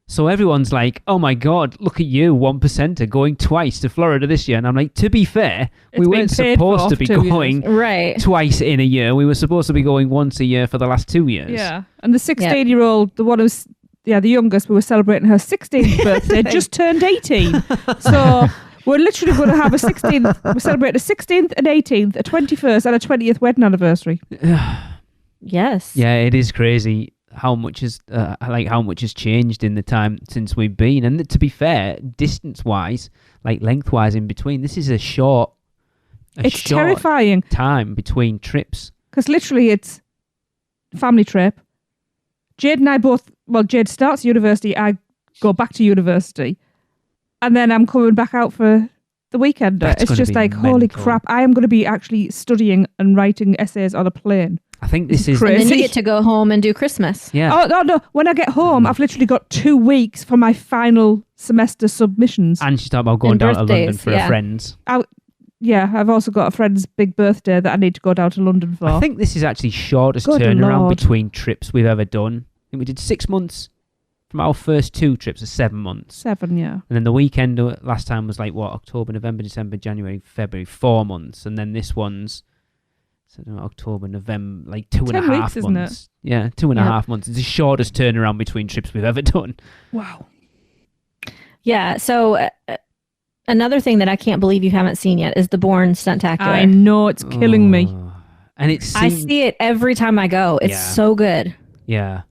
So everyone's like, oh my God, look at you, 1%er going twice to Florida this year. And I'm like, to be fair, we It's weren't been paid for supposed to be 2 years. going Right. twice in a year. We were supposed to be going once a year for the last 2 years. Yeah. And the 16-year-old, the one who's, the youngest, we were celebrating her 16th birthday, just turned 18. So we're literally going to have a 16th, we're celebrating a 16th, an 18th, a 21st, and a 20th wedding anniversary. Yes. Yeah, it is crazy how much has changed in the time since we've been. And to be fair, distance-wise, like lengthwise in between, this is a short It's terrifying time between trips. because literally it's family trip. Jade and I both, well, Jade starts university, I go back to university, and then I'm coming back out for the weekend. That's It's gonna just be like, holy mental. crap, I am going to be actually studying and writing essays on a plane. I think this is... crazy. And then you get to go home and do Christmas. Yeah. Oh, no. When I get home, I've literally got 2 weeks for my final semester submissions. And she's talking about going And down to London birthdays, for yeah. her friends. Yeah, I've also got a friend's big birthday that I need to go down to London for. I think this is actually shortest Good turnaround Lord. between trips we've ever done. I think we did 6 months from our first 2 trips, 7 months. 7, yeah. And then the weekend last time was like, what, October, November, December, January, February, 4 months. And then this one's October, November, like 2.5 10 weeks, isn't months. Yeah, 2.5 months. It's the shortest turnaround between trips we've ever done. Wow. Yeah. So Another thing that I can't believe you haven't seen yet is the Bourne Stuntacular. I know, it's killing me. And it's I see it every time I go. It's so good. Yeah.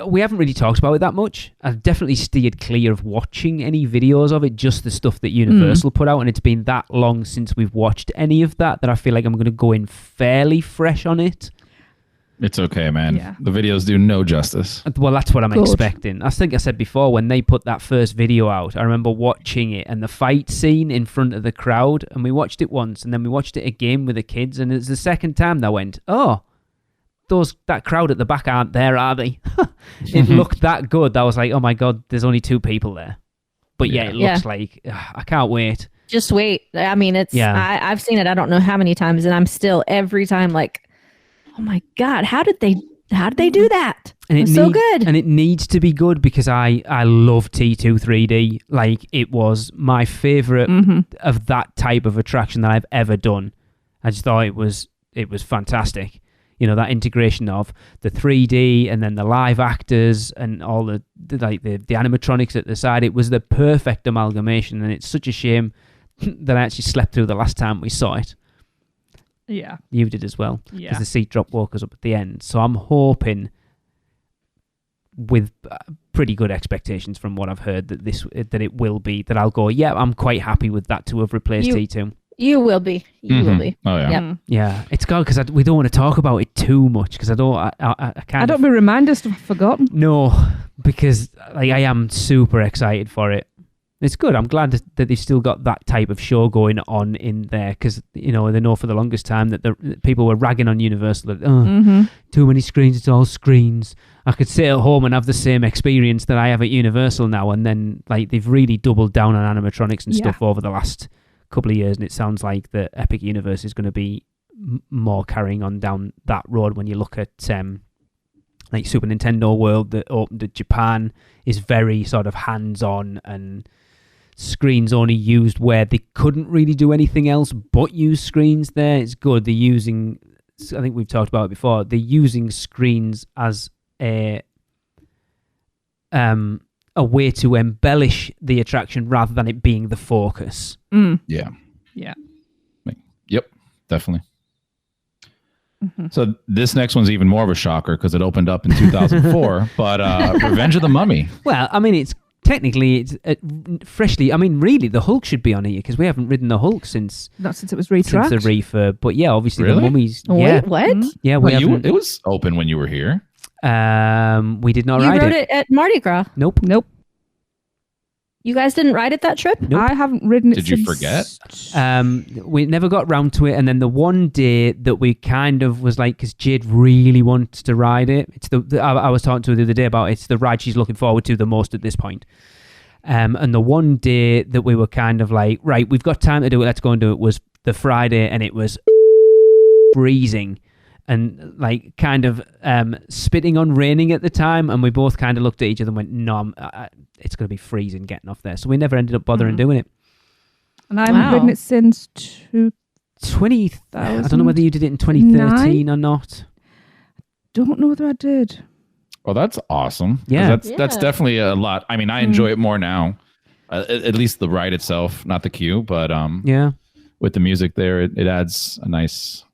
We haven't really talked about it that much. I've definitely steered clear of watching any videos of it, just the stuff that Universal put out, and it's been that long since we've watched any of that I feel like I'm going to go in fairly fresh on it. It's okay, man. Yeah. The videos do no justice. Well, that's what I'm expecting. I think I said before, when they put that first video out, I remember watching it and the fight scene in front of the crowd, and we watched it once, and then we watched it again with the kids, and it's the second time that I went, oh, that crowd at the back aren't there, are they? It looked that good. I was like, oh my God, there's only 2 people there. But yeah, it looks like, I can't wait. Just wait. I mean, I've seen it I don't know how many times, and I'm still every time like, oh my God, how did they do that? And it's so good. And it needs to be good because I love T2 3D. Like, it was my favorite of that type of attraction that I've ever done. I just thought it was fantastic. You know, that integration of the 3D and then the live actors and all the animatronics at the side. It was the perfect amalgamation, and it's such a shame that I actually slept through the last time we saw it. Yeah. You did as well. Yeah. Because the seat drop woke us up at the end. So I'm hoping, with pretty good expectations from what I've heard, that it will be, that I'll go, yeah, I'm quite happy with that to have replaced T2. You will be. You will be. Oh, yeah. Yep. Yeah. It's good because we don't want to talk about it too much because I can't. I don't be reminded stuff I've forgotten. No, because I am super excited for it. It's good. I'm glad that they've still got that type of show going on in there because, you know, they know for the longest time that the people were ragging on Universal that, too many screens, it's all screens. I could sit at home and have the same experience that I have at Universal now, and then like they've really doubled down on animatronics and stuff over the last couple of years, and it sounds like the Epic Universe is going to be more carrying on down that road. When you look at like Super Nintendo World that opened at Japan is very sort of hands-on and screens only used where they couldn't really do anything else but use screens there. It's good. They're using, I think we've talked about it before, they're using screens as a way to embellish the attraction rather than it being the focus. Yeah. Yeah. Yep, definitely. So this next one's even more of a shocker because it opened up in 2004, but Revenge of the Mummy. Well, I mean, it's technically freshly. I mean, really, the Hulk should be on here because we haven't ridden the Hulk since Not since it was retracked. since the refurb. But yeah, obviously Really? the Mummies. Wait, what? Yeah, we Well, haven't. it was open when you were here. We did not You ride rode it. it at Mardi Gras. Nope. You guys didn't ride it that trip? Nope. I haven't ridden it Did since... you forget? We never got round to it, and then the one day that we kind of was like, because Jade really wants to ride it. It's I was talking to her the other day about it's the ride she's looking forward to the most at this point. And the one day that we were kind of like, right, we've got time to do it, let's go and do it, was the Friday, and it was freezing and like kind of spitting on raining at the time, and we both kind of looked at each other and went, no, it's going to be freezing getting off there. So we never ended up bothering doing it. And I haven't ridden it since 20. I don't know whether you did it in 2013 or not. Don't know whether I did. Well, that's awesome. Yeah. That's definitely a lot. I mean, I enjoy it more now. At least the ride itself, not the queue, but yeah, with the music there, it adds a nice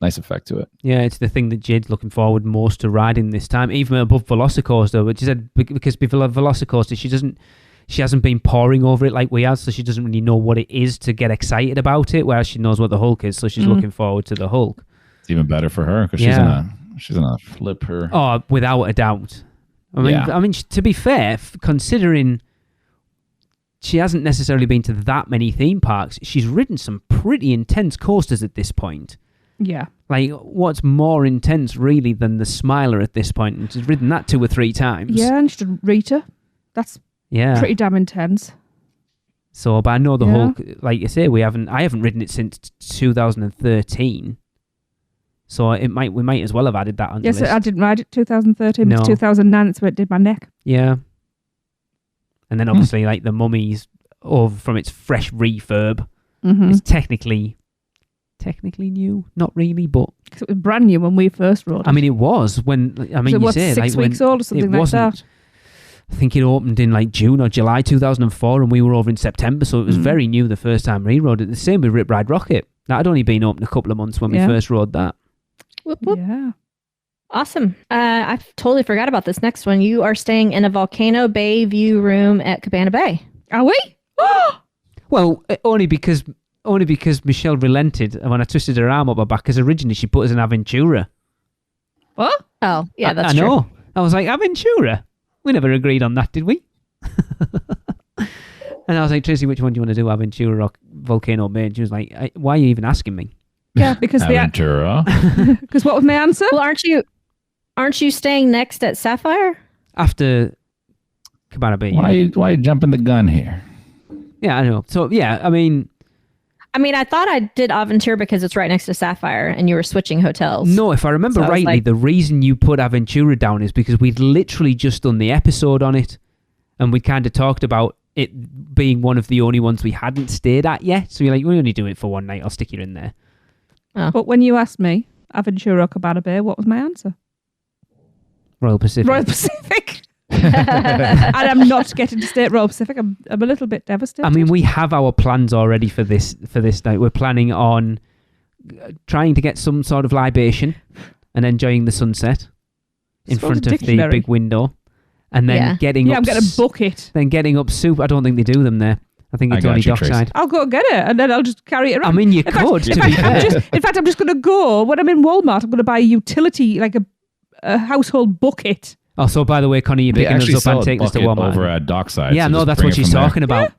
effect to it. Yeah, it's the thing that Jade's looking forward most to riding this time, even above Velocicoaster, which she said because before Velocicoaster, she hasn't been poring over it like we have, so she doesn't really know what it is to get excited about it, whereas she knows what the Hulk is, so she's looking forward to the Hulk. It's even better for her because she's gonna flip her. Oh, without a doubt. I mean, to be fair, considering she hasn't necessarily been to that many theme parks, she's ridden some pretty intense coasters at this point. Yeah. Like, what's more intense, really, than the Smiler at this point? And she's ridden that 2 or 3 times. Yeah, and she did Rita. That's pretty damn intense. So, but I know the Hulk, like you say, I haven't ridden it since 2013. So we might as well have added that on the list. Yes, I didn't ride it 2013, No. but 2009, it's where it did my neck. Yeah. And then obviously, like the Mummies, from its fresh refurb, it's technically new, not really, but Because it was brand new when we first rode it. I mean, it was when it was 6 weeks old or something like that. I think it opened in like June or July 2004, and we were over in September, so it was very new the first time we rode it. The same with Rip Ride Rocket. That had only been open a couple of months when we first rode that. Whoop, whoop. Yeah. Awesome. I totally forgot about this next one. You are staying in a Volcano Bay view room at Cabana Bay. Are we? Well, only because Michelle relented when I twisted her arm up her back, because originally she put us in Aventura. What? Oh, yeah, that's I true. know. I was like, Aventura? We never agreed on that, did we? And I was like, Tracy, which one do you want to do, Aventura or Volcano Bay? And she was like, why are you even asking me? Yeah, because Aventura. Because what was my answer? Well, aren't you staying next at Sapphire? After Cabana Bay. Why are you jumping the gun here? Yeah, I know. So, yeah, I mean, I thought I did Aventura because it's right next to Sapphire and you were switching hotels. no, if I remember So I was rightly, like- the reason you put Aventura down is because we'd literally just done the episode on it, and we kind of talked about it being one of the only ones we hadn't stayed at yet. So you're like, we only do it for one night. I'll stick you in there. But when you asked me, Aventura or Cabana Bay, what was my answer? Royal Pacific. Royal Pacific. And I'm not getting to stay at Royal Pacific. I'm a little bit devastated. I mean, we have our plans already for this night. We're planning on trying to get some sort of libation and enjoying the sunset in It's called front a of the dictionary. big window, and then Yeah. getting yeah, up. I'm going to book it. Then getting up soup. I don't think they do them there. I think I it's got only you, Tracy. dockside. I'll go and get it, and then I'll just carry it around. I mean, you In fact- could. in To fact, be fair. in fact, I'm just going to go when I'm in Walmart. I'm going to buy a utility, like a household bucket. Oh, so by the way, Connie, you're They picking actually us up sell and a taking us to bucket Walmart. over at Dockside. Yeah, so no, just that's bring what it she's from there. talking about.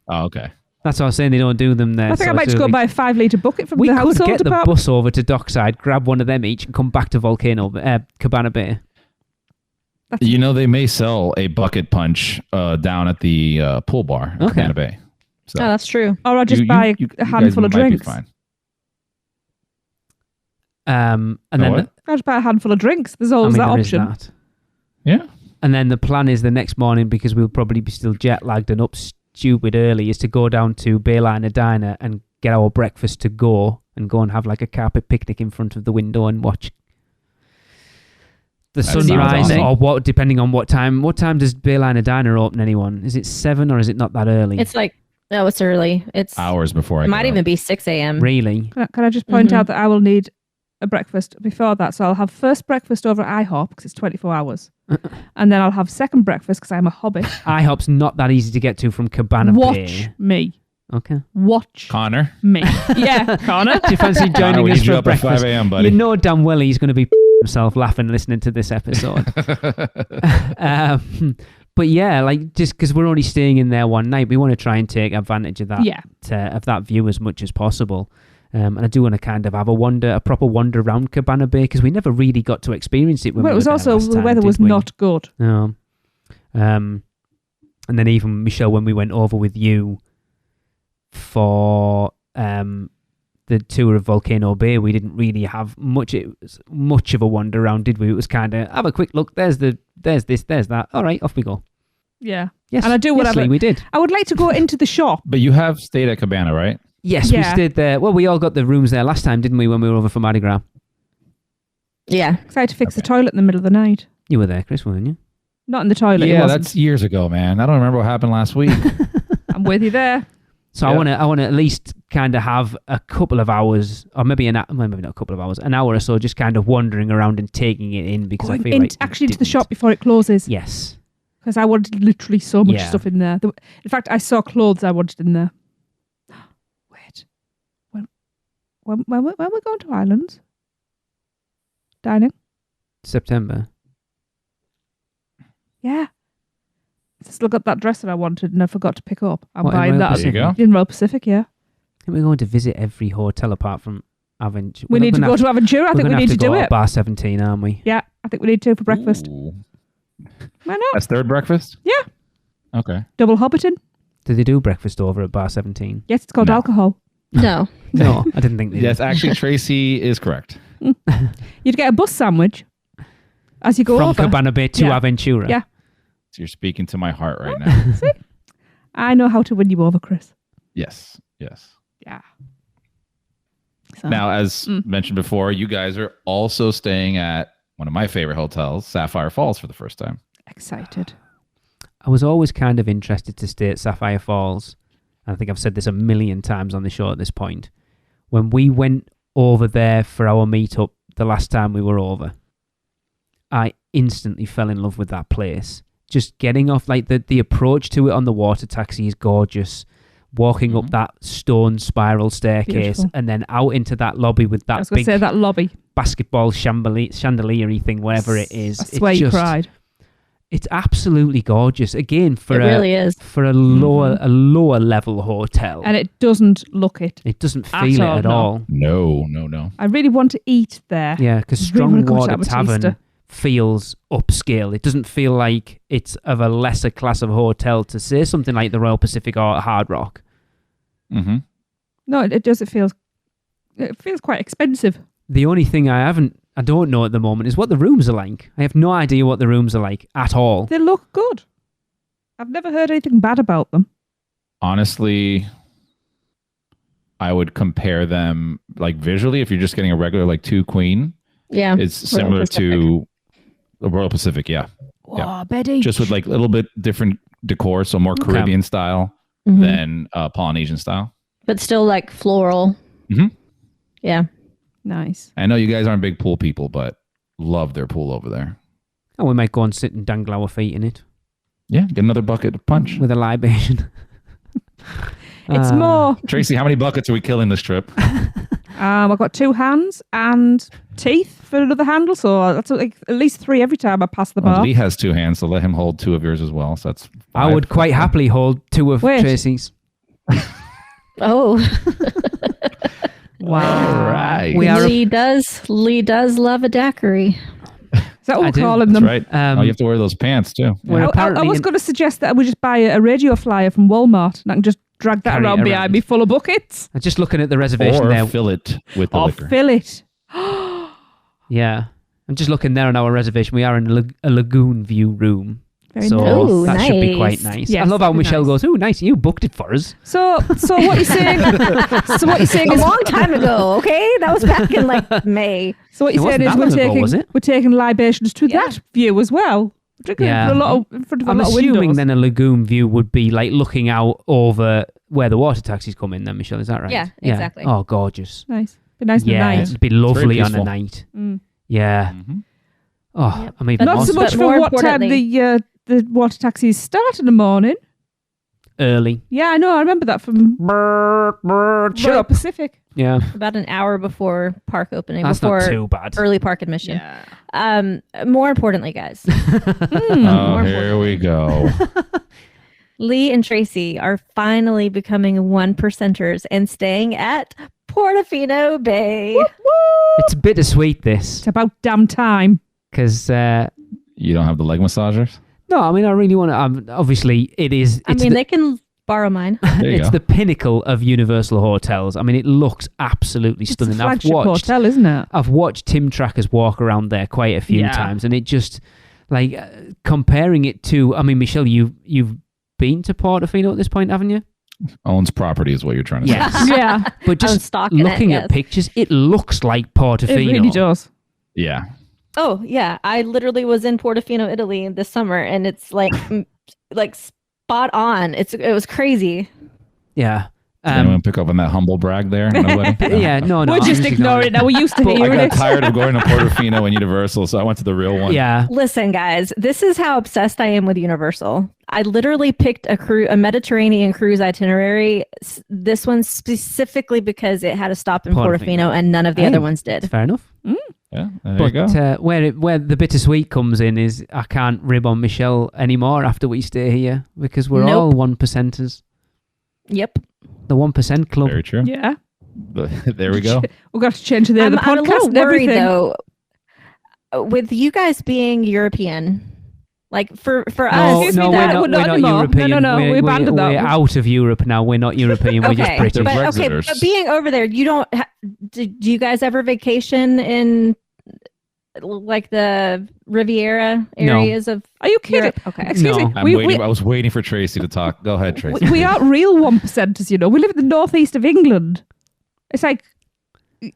Oh, okay. That's what I was saying. They don't do them there. I think I so might just go it's buy a 5-litre bucket from We the could household get the department. bus over to Dockside, grab one of them each, and come back to Cabana Bay. You know, they may sell a bucket punch down at the pool bar at Okay. Cabana Bay. So Oh, that's true. Or I'll just you- buy you a guys handful of might be drinks. fine. And Oh, then what? I'll just buy a handful of drinks. There's I always mean, that there is option. that. Yeah. And then the plan is the next morning, because we'll probably be still jet lagged and up stupid early, is to go down to Bayliner Diner and get our breakfast to go and have like a carpet picnic in front of the window and watch the That sounds sunrise, awesome. or what, depending on what time. What time does Bayliner Diner open? Anyone? Is it 7 or is it not that early? It's like, no, it's early. It's Hours before I it might get even up. be 6 a.m. Really? Can I just point Mhm. out that I will need a breakfast before that. So I'll have first breakfast over at IHOP because it's 24 hours. And then I'll have second breakfast because I'm a hobbit. IHOP's not that easy to get to from Cabana Watch Bay. me. Okay. Watch Connor. me. Yeah, Connor. Do you fancy Connor, joining we us need you for up at breakfast? 5 a.m., buddy. You know damn well he's going to be himself laughing listening to this episode. But yeah, like, just because we're only staying in there one night, we want to try and take advantage of that, Yeah. of that view as much as possible. And I do want to kind of have a proper wander around Cabana Bay, because we never really got to experience it when Well, we it was were there also, last the time, weather did was we? not good. No. And then even Michelle, when we went over with you for the tour of Volcano Bay, we didn't really have much of a wander around, did we? It was kind of have a quick look. There's this, there's that. All right, off we go. Yeah. Yes, And I do yes, whatever. Lee, we did. I would like to go into the shop. But you have stayed at Cabana, right? Yes, we Yeah. stayed there. Well, we all got the rooms there last time, didn't we? When we were over for Mardi Gras, Yeah. Because I had to fix the toilet in the middle of the night. you were there, Chris, weren't you? Not in the toilet. it Yeah, wasn't. that's years ago, man. I don't remember what happened last week. I'm with you there. So Yeah. I want to at least kind of have a couple of hours, or maybe maybe not a couple of hours, an hour or so, just kind of wandering around and taking it in, because I Going feel like we actually into the didn't. shop before it closes. Yes. Because I wanted literally so much Yeah. stuff in there. In fact, I saw clothes I wanted in there. Wait. When we're going to Ireland? Dining? September. Yeah. I still got that dress that I wanted and I forgot to pick up. I'm What, in buying Royal that There you Pacific? go. in Royal Pacific, yeah. I think we're going to visit every hotel apart from Aventura. We need to go to Aventura. I think we need to do go it. to Bar 17, aren't we? Yeah, I think we need to for breakfast. Ooh. Why not? That's third breakfast? Yeah. Okay. Double Hobbiton? Do they do breakfast over at Bar 17? Yes, it's called No. alcohol. No. No, I didn't think they Yes, did. actually, Tracy is correct. You'd get a bus sandwich as you go From over. Cabana Bay to Yeah. Aventura. Yeah. So you're speaking to my heart right now. See? I know how to win you over, Chris. Yes. Yes. Yeah. So, Now, as mentioned before, you guys are also staying at one of my favorite hotels, Sapphire Falls, for the first time. excited. I was always kind of interested to stay at Sapphire Falls. I think I've said this a million times on the show at this point. When we went over there for our meetup the last time we were over, I instantly fell in love with that place. Just getting off, like the approach to it on the water taxi is gorgeous. Walking up that stone spiral staircase Beautiful. and then out into that lobby with I that was going big to say that lobby. basketball chandelier-y thing, whatever it is. I swear you cried. It's absolutely gorgeous. Again, for It really is. for a lower level hotel, And it doesn't look it. it doesn't at feel it all, at no. all. I really want to eat there. Yeah, because Really wanna go to Strongwater that Tavern Batista. feels upscale. It doesn't feel like it's of a lesser class of hotel to say something like the Royal Pacific or Hard Rock. Mm-hmm. No, it does. It feels quite expensive. The only thing I don't know at the moment is what the rooms are like. I have no idea what the rooms are like at all. They look good. I've never heard anything bad about them. Honestly, I would compare them like visually. If you're just getting a regular like 2 queen, Yeah. it's similar to the Royal Pacific. Yeah, Oh, Betty. just with like a little bit different decor, so more Okay. Caribbean style Mhm. than Polynesian style. But still like floral. Mhm. Yeah. Nice. I know you guys aren't big pool people, but love their pool over there. And we might go and sit and dangle our feet in it Yeah, get another bucket of punch. with a libation. It's more. Tracy, how many buckets are we killing this trip? I've got 2 hands and teeth for another handle, so that's like at least 3 every time I pass the Well, bar. Lee has 2 hands, so let him hold 2 of yours as well. So that's 5. I would quite happily hold 2 of Wait. Tracy's. Oh. All right. We are Lee does love a daiquiri. Is that what I we're do. calling That's them? right. Oh, you have to wear those pants too. We're I apparently was in- going to suggest that we just buy a radio flyer from Walmart and I can just drag that Carry it around behind around. me full of buckets. I'm just looking at the reservation Or there. fill it with the Or liquor. fill it. Yeah. I'm just looking there on our reservation. We are in a lagoon view room. Very so nice. Ooh, that should be quite nice. nice. Yes, I love how very Michelle nice. goes, "Ooh, nice, you booked it for us." So what you're saying? So what you're saying A is long time ago, okay? That was back in like May. So what It you're saying wasn't is that long ago, was it? we're taking libations to Yeah. that view as well. Drinking Yeah. in front of a I'm lot of assuming windows. then a lagoon view would be like looking out over where the water taxis come in then, Michelle, is that right? Yeah, exactly. Oh, gorgeous. Nice. Be nice Yeah, and nice. it'd be lovely on a peaceful. night. Mm. Yeah. Mhm. Oh, Yep. I'm even Not more so much But for more what time importantly- the water taxis start in the morning. early. Yeah, I know. I remember that from Shut Royal up. Pacific. Yeah, About an hour before park opening, that's before not too bad. early park admission. More importantly, guys, Oh, here we go. Lee and Tracey are finally becoming 1%ers and staying at Portofino Bay. It's bittersweet, this, It's about damn time. because You don't have the leg massagers? no, I mean, I really want to. Obviously, it is. I It's mean, the, they can borrow mine. There you it's go. the pinnacle of Universal hotels. I mean, it looks absolutely It's a stunning. flagship hotel, isn't it? I've watched Tim Trackers walk around there quite a few Yeah. times, and it just like comparing it to. I mean, Michelle, you've been to Portofino at this point, haven't you? Owns property is what you're trying to say. Yes. Yeah, But I'm just stalking it, looking yes. at pictures, it looks like Portofino. it really does. Yeah. Oh yeah, I literally was in Portofino, Italy this summer, and it's like like spot on. It was crazy. Yeah. Did anyone pick up on that humble brag there? Nobody? Yeah. No. We're I'm just ignoring it now. We're used to I hearing got it. tired of going to Portofino and Universal, so I went to the real one. Yeah. Listen, guys, this is how obsessed I am with Universal. I literally picked a Mediterranean cruise itinerary. This one specifically because it had a stop in Portofino. Portofino, and none of the Hey. other ones did. Fair enough. Yeah, there But you go. where the bittersweet comes in is I can't rib on Michelle anymore after we stay here because we're all Nope. 1%ers. Yep. The 1% club. Very true. Yeah, There we go. we've got to change the name of the I'm a podcast little and worried everything. though, with you guys being European. Like for No, us, Excuse me, no, that- we're we're not not anymore. European. No, we abandoned that. We're out of Europe now. We're not European. We're just Okay, British. They're but Brexiters. being over there, you don't. Do you guys ever vacation in like the Riviera No. areas of Are you kidding? Europe? Okay. Excuse No. me. I was waiting for Tracy to talk. Go ahead, Tracy. We aren't real 1%ers, you know. We live in the northeast of England. It's like,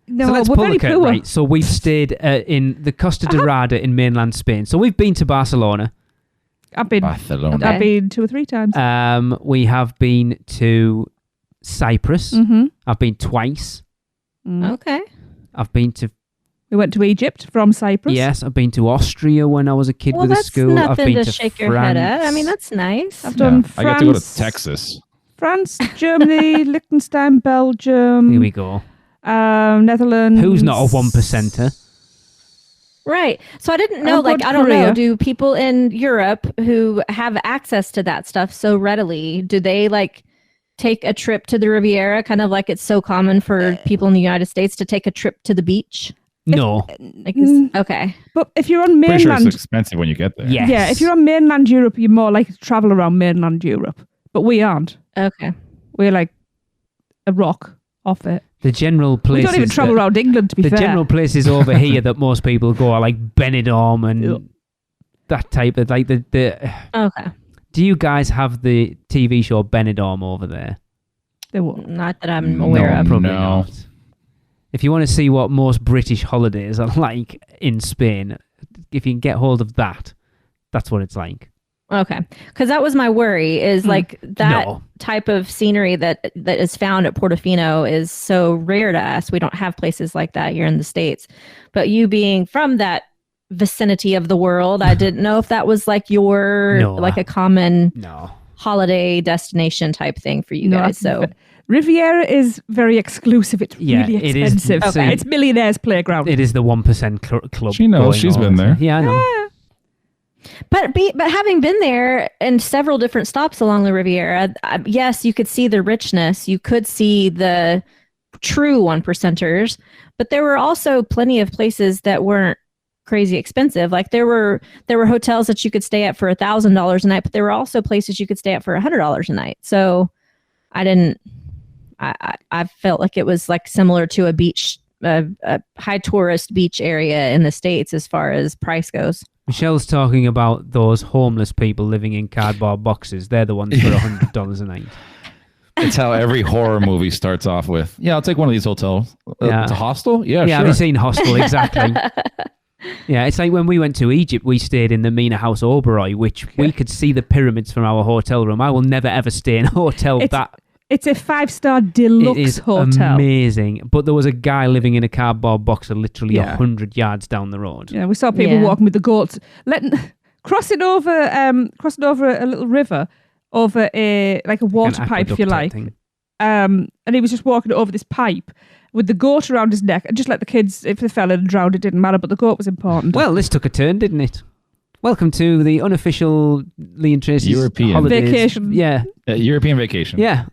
no, So let's we're pull very the curtain, poor. right? So we've stayed in the Costa Dorada in mainland Spain. So we've been to Barcelona. I've been Barcelona. I've been 2 or 3 times. We have been to Cyprus. I've been twice. Okay. I've been to We went to Egypt from Cyprus. Yes, I've been to Austria when I was a kid Well, with a that's school. I've nothing been to to shake France. your head at. I mean, that's nice. I've done I France. got to go to Texas. France, Germany, Liechtenstein, Belgium. Here we go. Netherlands. Who's not a 1%er? Right. So I didn't know, I'll go like, to I don't know, Korea. do people in Europe who have access to that stuff so readily, do they like take a trip to the Riviera, kind of like it's so common for people in the United States to take a trip to the beach? No. Like, okay. But if you're on Pretty sure mainland, it's expensive when you get there. Yes. yeah, if you're on mainland Europe, you're more likely to travel around mainland Europe. But we aren't. Okay. We're like a rock off it. The general We places. don't even travel that- around England, to be the fair. general places over here that most people go are like Benidorm and Yep. that type of like the. Okay. Do you guys have the TV show Benidorm over there? They won't. Not that I'm aware No. of. Probably No. not. If you want to see what most British holidays are like in Spain, if you can get hold of that, that's what it's like. Okay. Because that was my worry is like that No. type of scenery that is found at Portofino is so rare to us. We don't have places like that here in the States. But you being from that vicinity of the world, I didn't know if that was like your, No. like a common No. holiday destination type thing for you No, guys. So, Riviera is very exclusive. It's Yeah, really it is. expensive. Okay. It's millionaires' playground. It is the 1% club. She knows. going She's all been the there. time. Yeah, I know. but having been there in several different stops along the Riviera, yes, you could see the richness. You could see the true 1%ers, but there were also plenty of places that weren't crazy expensive. Like there were hotels that you could stay at for $1,000 a night, but there were also places you could stay at for $100 a night. So I felt like it was like similar to a beach, a high tourist beach area in the States as far as price goes. Michelle's talking about those homeless people living in cardboard boxes. They're the ones for $100 a night. It's how every horror movie starts off with. Yeah, I'll take one of these hotels. Yeah. It's a hostel? Yeah, Yeah, sure. I've seen Hostel, exactly. Yeah, it's like when we went to Egypt, we stayed in the Mina House Oberoi, which we could see the pyramids from our hotel room. I will never ever stay in a hotel It's a 5-star it deluxe is hotel. amazing. But there was a guy living in a cardboard box literally Yeah. 100 yards down the road. Yeah, we saw people Yeah. walking with the goats, crossing over a little river over a water An pipe, if you aqueduct type like. thing. And he was just walking over this pipe with the goat around his neck, and just let the kids, if they fell in and drowned, it didn't matter. But the goat was important. Well, this took a turn, didn't it? Welcome to the unofficial Lee and Tracey's European holidays. Vacation. Yeah, European vacation. yeah.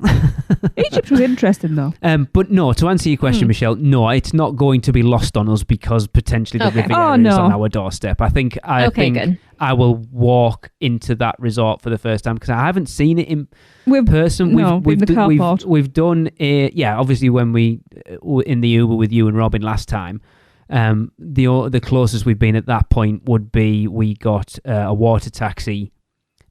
Egypt was interesting, though. But no, to answer your question, Michelle, no, it's not going to be lost on us because potentially the Okay. Riviera Oh, is no. on our doorstep. I think Good. I will walk into that resort for the first time because I haven't seen it in We've person. in the car park. We've done obviously when we in the Uber with you and Robin last time. The closest we've been at that point would be we got a water taxi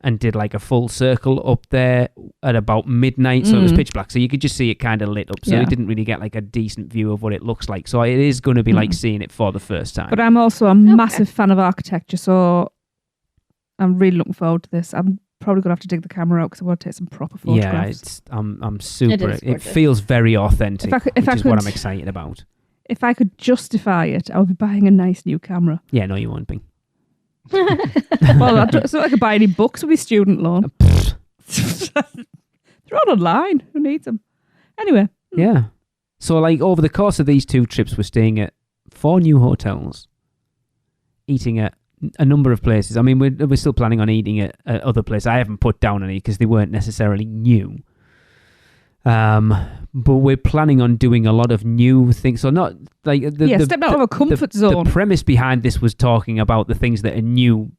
and did like a full circle up there at about midnight, so it was pitch black, so you could just see it kind of lit up, so Yeah. you didn't really get like a decent view of what it looks like. So it is going to be like seeing it for the first time. But I'm also a massive fan of architecture, so I'm really looking forward to this. I'm probably going to have to dig the camera out because I want to take some proper photographs. Yeah, I'm super. is It gorgeous. feels very authentic, If I which is what could- I'm excited about. If I could justify it, I would be buying a nice new camera. Yeah, no, you won't be. Well, it's not like I buy any books with my student loan. They're all online. Who needs them? Anyway, Yeah. So, like, over the course of these 2 trips, we're staying at 4 new hotels, eating at a number of places. I mean, we're still planning on eating at other places. I haven't put down any because they weren't necessarily new. But we're planning on doing a lot of new things. So not like step out of a comfort zone. The premise behind this was talking about the things that are new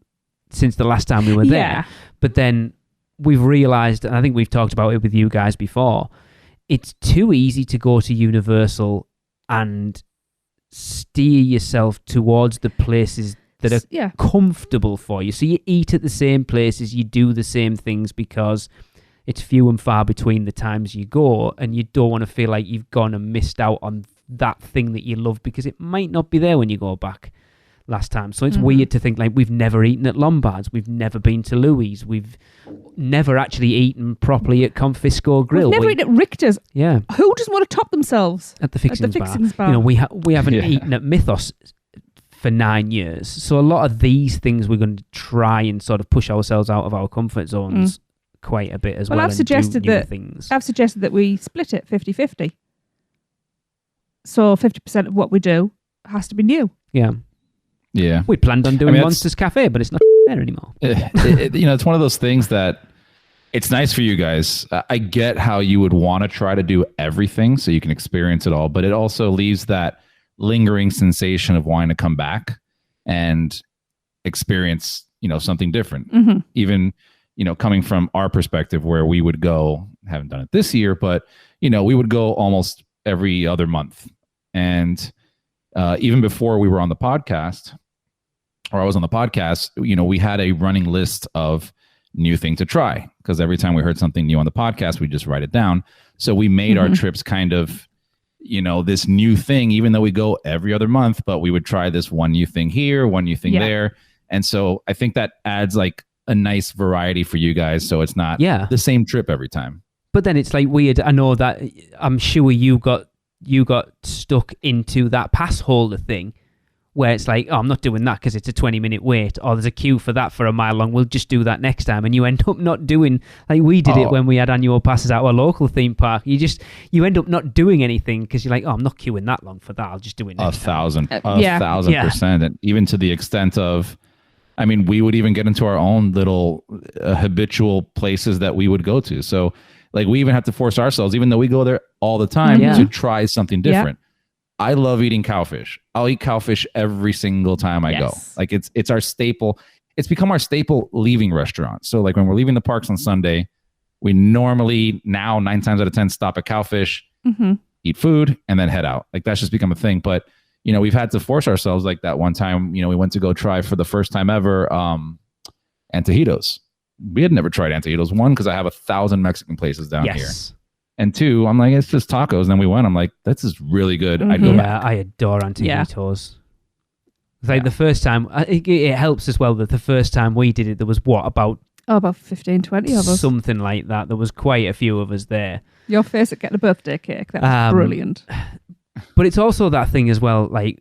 since the last time we were there. Yeah. But then we've realized, and I think we've talked about it with you guys before, it's too easy to go to Universal and steer yourself towards the places that are comfortable for you. So you eat at the same places, you do the same things because it's few and far between the times you go, and you don't want to feel like you've gone and missed out on that thing that you love because it might not be there when you go back. last time. So it's weird to think like we've never eaten at Lombard's, we've never been to Louis, we've never actually eaten properly at Confisco Grill. We've never eaten at Richter's. Yeah. Who doesn't want to top themselves? At the Fixings, Bar. You know, we haven't eaten at Mythos for 9 years. So a lot of these things we're going to try and sort of push ourselves out of our comfort zones quite a bit as well. I've suggested that we split it 50-50. So 50% of what we do has to be new. Yeah. Yeah. We planned on doing Monsters Cafe, but it's not there anymore. It's one of those things that it's nice for you guys. I get how you would want to try to do everything so you can experience it all, but it also leaves that lingering sensation of wanting to come back and experience, something different. Even, coming from our perspective where we would go, haven't done it this year, but, we would go almost every other month. And even before we were on the podcast, or I was on the podcast, we had a running list of new thing to try, because every time we heard something new on the podcast, we just write it down. So we made our trips kind of, this new thing, even though we go every other month, but we would try this one new thing here, one new thing there. And so I think that adds like a nice variety for you guys. So it's not the same trip every time. But then it's like weird. I know that I'm sure you got stuck into that pass holder thing where it's like, oh, I'm not doing that because it's a 20-minute wait, or there's a queue for that for a mile long. We'll just do that next time. And you end up not doing, like we did it when we had annual passes at our local theme park. You end up not doing anything because you're like, oh, I'm not queuing that long for that. I'll just do it next time. 1,000%. And even to the extent of, we would even get into our own little habitual places that we would go to. So like we even have to force ourselves, even though we go there all the time, to try something different. I love eating cowfish. I'll eat cowfish every single time I go. Like it's our staple. It's become our staple leaving restaurant. So like when we're leaving the parks on Sunday, we normally now 9 times out of 10 stop at Cowfish, eat food, and then head out. Like that's just become a thing. But we've had to force ourselves. Like that one time, we went to go try for the first time ever Antojitos. We had never tried Antojitos. 1, because I have 1,000 Mexican places down here. And 2, I'm like, it's just tacos. And then we went, I'm like, this is really good. I'd go back. I adore Antojitos. Like the first time, it helps as well that the first time we did it, there was about 15, 20 of us. Something like that. There was quite a few of us there. Your face at getting a birthday cake. That was brilliant. But it's also that thing as well, like,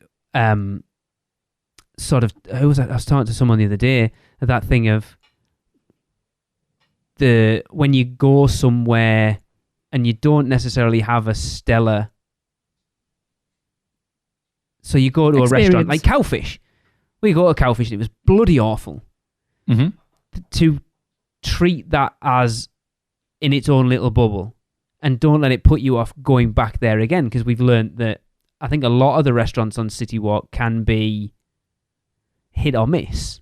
sort of, I was talking to someone the other day, that thing of when you go somewhere and you don't necessarily have a stellar. So you go to a restaurant like Cowfish. We go to Cowfish and it was bloody awful. To treat that as in its own little bubble and don't let it put you off going back there again, because we've learned that I think a lot of the restaurants on City Walk can be hit or miss.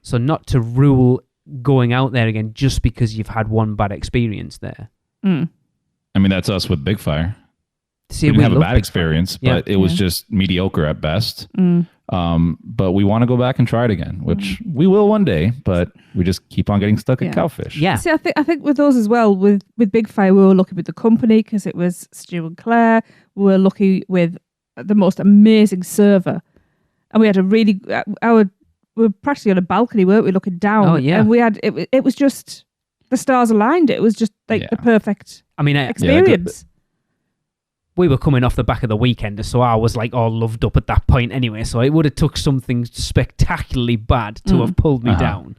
So not to rule going out there again just because you've had one bad experience there. That's us with Big Fire. See, we didn't have a bad experience, but it was just mediocre at best. But we want to go back and try it again, which we will one day, but we just keep on getting stuck at Cowfish. Yeah. See, I think with those as well, with Big Fire, we were lucky with the company because it was Stu and Claire. We were lucky with the most amazing server. And we had we were practically on a balcony, weren't we, looking down? Oh, yeah. And we had, it was just, the stars aligned. It was just like the perfect experience. We were coming off the back of the weekend, so I was like all loved up at that point anyway. So it would have took something spectacularly bad to have pulled me down.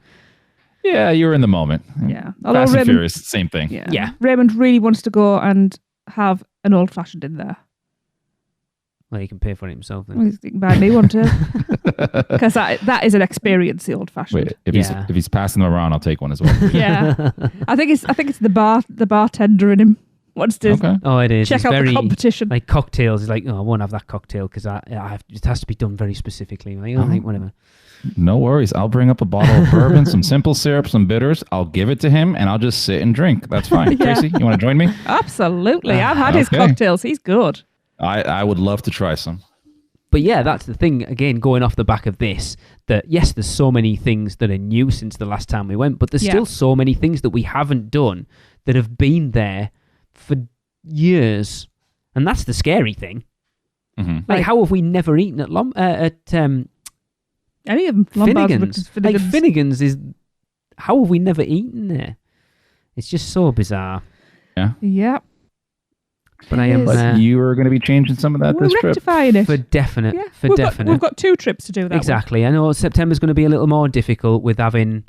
Yeah, you were in the moment. Yeah. Fast and Furious, same thing. Yeah. Raymond really wants to go and have an old fashioned in there. Well, he can pay for it himself then. Well, you can buy me one too. Because that is an experience, the old fashioned. Wait, if he's passing them around, I'll take one as well. Yeah. I think it's the bartender in him. Wants to Oh, it is. check out the competition. Like cocktails, he's like, I won't have that cocktail because it has to be done very specifically. I'm like, whatever. No worries. I'll bring up a bottle of bourbon, some simple syrup, some bitters. I'll give it to him and I'll just sit and drink. That's fine. Tracey, you want to join me? Absolutely. I've had his cocktails. He's good. I would love to try some. But yeah, that's the thing, again, going off the back of this, that yes, there's so many things that are new since the last time we went, but there's still so many things that we haven't done that have been there for years. And that's the scary thing. Like, how have we never eaten at Any of them. Lombards, Finnegan's. Like Finnegan's is. How have we never eaten there? It's just so bizarre. Yeah. But I am. But you are going to be changing some of that We're this trip. rectifying it. For definite. Yeah. For definite. We've got 2 trips to do that. Exactly. I know September's going to be a little more difficult with having,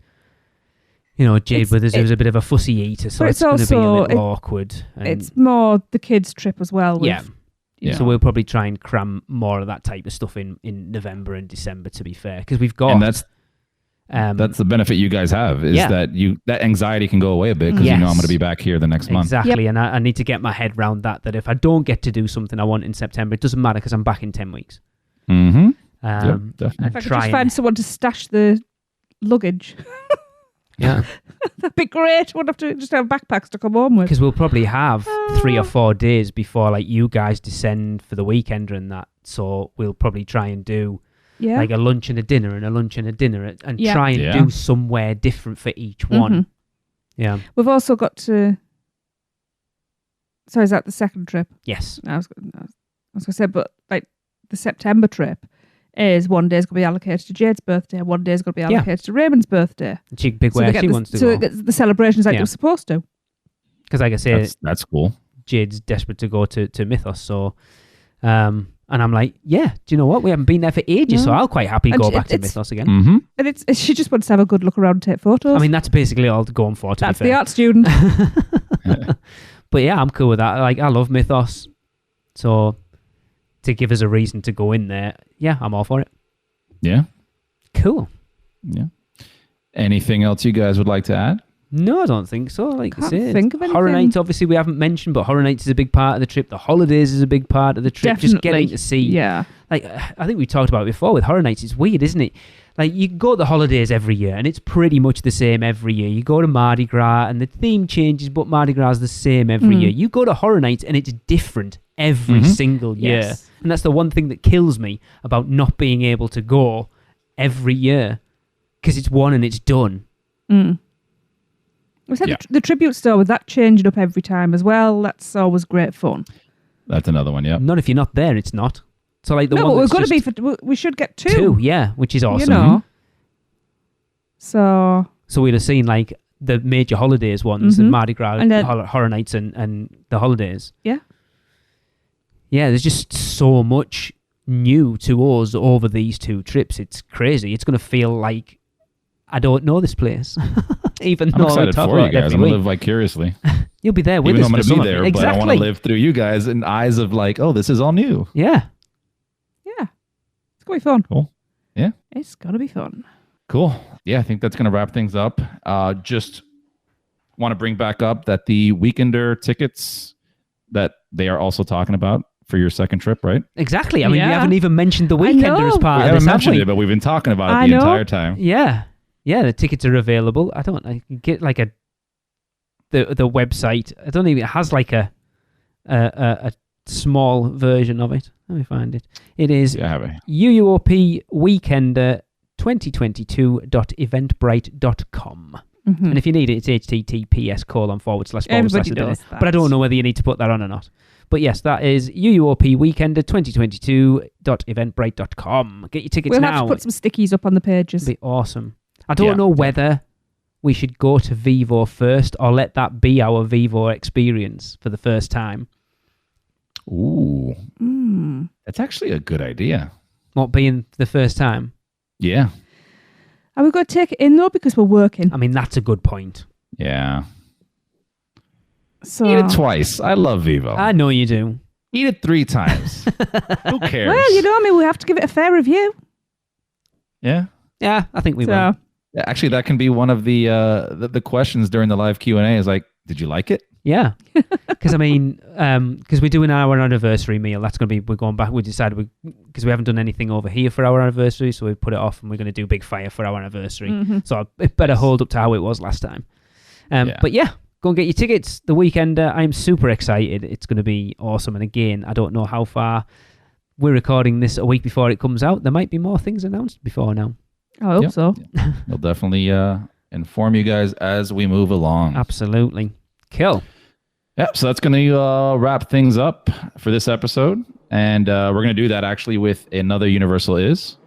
Jade with us, who's a bit of a fussy eater, so it's going to be a little awkward. And it's more the kids' trip as well. Yeah. So we'll probably try and cram more of that type of stuff in November and December, to be fair, because we've got. And that's the benefit you guys have is that that anxiety can go away a bit because I'm going to be back here the next month. Exactly, and I need to get my head around that if I don't get to do something I want in September, it doesn't matter because I'm back in 10 weeks. Mm-hmm. If Definitely. I could just find someone to stash the luggage. Yeah. That'd be great. Wouldn't have to just have backpacks to come home with. Because we'll probably have 3 or 4 days before you guys descend for the weekend and that. So we'll probably try and do a lunch and a dinner and a lunch and a dinner and try and do somewhere different for each one. Mm-hmm. Yeah. We've also got to... So is that the second trip? Yes. I was going to say, but the September trip is one day's going to be allocated to Jade's birthday, one day's going to be allocated to Raymond's birthday. Big where she wants to go. So it gets the celebrations like you're supposed to. Because like I say, that's cool. Jade's desperate to go to Mythos, so... and I'm like, do you know what? We haven't been there for ages, so I'll quite happy go back to Mythos again. Mm-hmm. And she just wants to have a good look around and take photos. I mean, that's basically all to go for, to that's be fair. the art student. But yeah, I'm cool with that. I love Mythos. So to give us a reason to go in there, I'm all for it. Yeah. Cool. Yeah. Anything else you guys would like to add? No, I don't think so. Like I said, think of anything. Horror Nights, obviously, we haven't mentioned, but Horror Nights is a big part of the trip. The holidays is a big part of the trip. Definitely. Just getting to see. Yeah. I think we talked about it before with Horror Nights. It's weird, isn't it? You go to the holidays every year, and it's pretty much the same every year. You go to Mardi Gras, and the theme changes, but Mardi Gras is the same every year. You go to Horror Nights, and it's different every single year. Yes. And that's the one thing that kills me about not being able to go every year, because it's one and it's done. We said the tribute store with that changing up every time as well. That's always great fun. That's another one, yeah. Not if you're not there, it's not. So the no, one but we're that's going to be we should get 2. 2, yeah, which is awesome. So we'd have seen the major holidays ones, the Mardi Gras, and then, Horror Nights, and the holidays. Yeah. Yeah, there's just so much new to us over these 2 trips. It's crazy. It's going to feel like I don't know this place. Even I'm though excited talk for about you guys. every I'm going to week. live vicariously. You'll be there with Even us. though I'm for going to be some of there, it. but I want to live through you guys in eyes of oh, this is all new. Yeah. Yeah. It's going to be fun. Cool. Yeah. It's going to be fun. Cool. Yeah, I think that's going to wrap things up. Just want to bring back up that the Weekender tickets that they are also talking about for your second trip, right? Exactly. I mean, we haven't even mentioned the Weekender as part we of this, haven't mentioned have we? it, but we've been talking about it the entire time. Yeah. Yeah, the tickets are available. I get the website. I don't even, it has a small version of it. Let me find it. It is UUOP Weekender 2022.eventbrite.com. And if you need it, it's https:// But I don't know whether you need to put that on or not. But yes, that is UUOP Weekender 2022.eventbrite.com. Get your tickets now. We'll have to put some stickies up on the pages. It'd be awesome. I don't know whether we should go to Vivo first or let that be our Vivo experience for the first time. Ooh. That's actually a good idea. What, being the first time? Yeah. Are we going to take it in, though, because we're working? I mean, that's a good point. Yeah. So Eat it twice. I love Vivo. I know you do. Eat it 3 times. Who cares? Well, we have to give it a fair review. Yeah. Yeah, I think we will. Yeah, actually, that can be one of the questions during the live Q&A is did you like it? Yeah. Because, I mean, because we're doing our anniversary meal. That's going to be, we're going back. We decided, because we haven't done anything over here for our anniversary, so we put it off and we're going to do Big Fire for our anniversary. So it better hold up to how it was last time. But yeah, go and get your tickets. The Weekender, I'm super excited. It's going to be awesome. And again, I don't know how far we're recording this a week before it comes out. There might be more things announced before now. I hope so. We'll definitely inform you guys as we move along. Absolutely. Cool. Yep, so that's going to wrap things up for this episode. And we're going to do that actually with another Universal Is.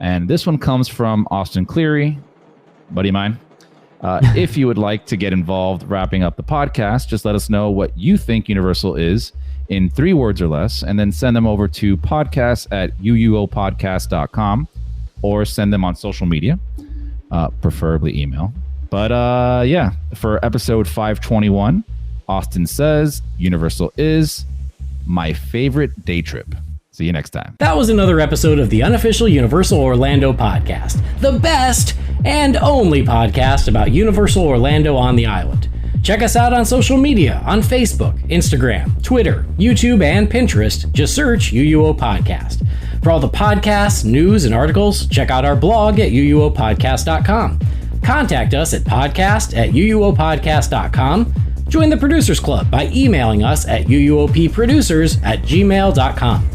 And this one comes from Austin Cleary, buddy of mine. If you would like to get involved wrapping up the podcast, just let us know what you think Universal is in 3 words or less, and then send them over to podcast@uuopodcast.com or send them on social media, preferably email. But yeah, for episode 521, Austin says Universal is my favorite day trip. See you next time. That was another episode of the unofficial Universal Orlando podcast, the best and only podcast about Universal Orlando on the island. Check us out on social media on Facebook, Instagram, Twitter, YouTube, and Pinterest. Just search UUO Podcast. For all the podcasts, news, and articles, check out our blog at uuopodcast.com. Contact us at podcast@uuopodcast.com. Join the Producers Club by emailing us at uuopproducers@gmail.com.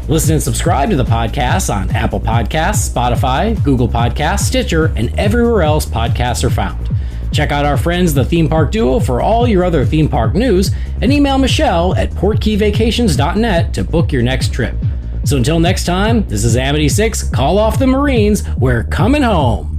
Listen and subscribe to the podcast on Apple Podcasts, Spotify, Google Podcasts, Stitcher, and everywhere else podcasts are found. Check out our friends, the Theme Park Duo, for all your other theme park news, and email Michelle at portkeyvacations.net to book your next trip. So until next time, this is Amity 6, call off the Marines, we're coming home.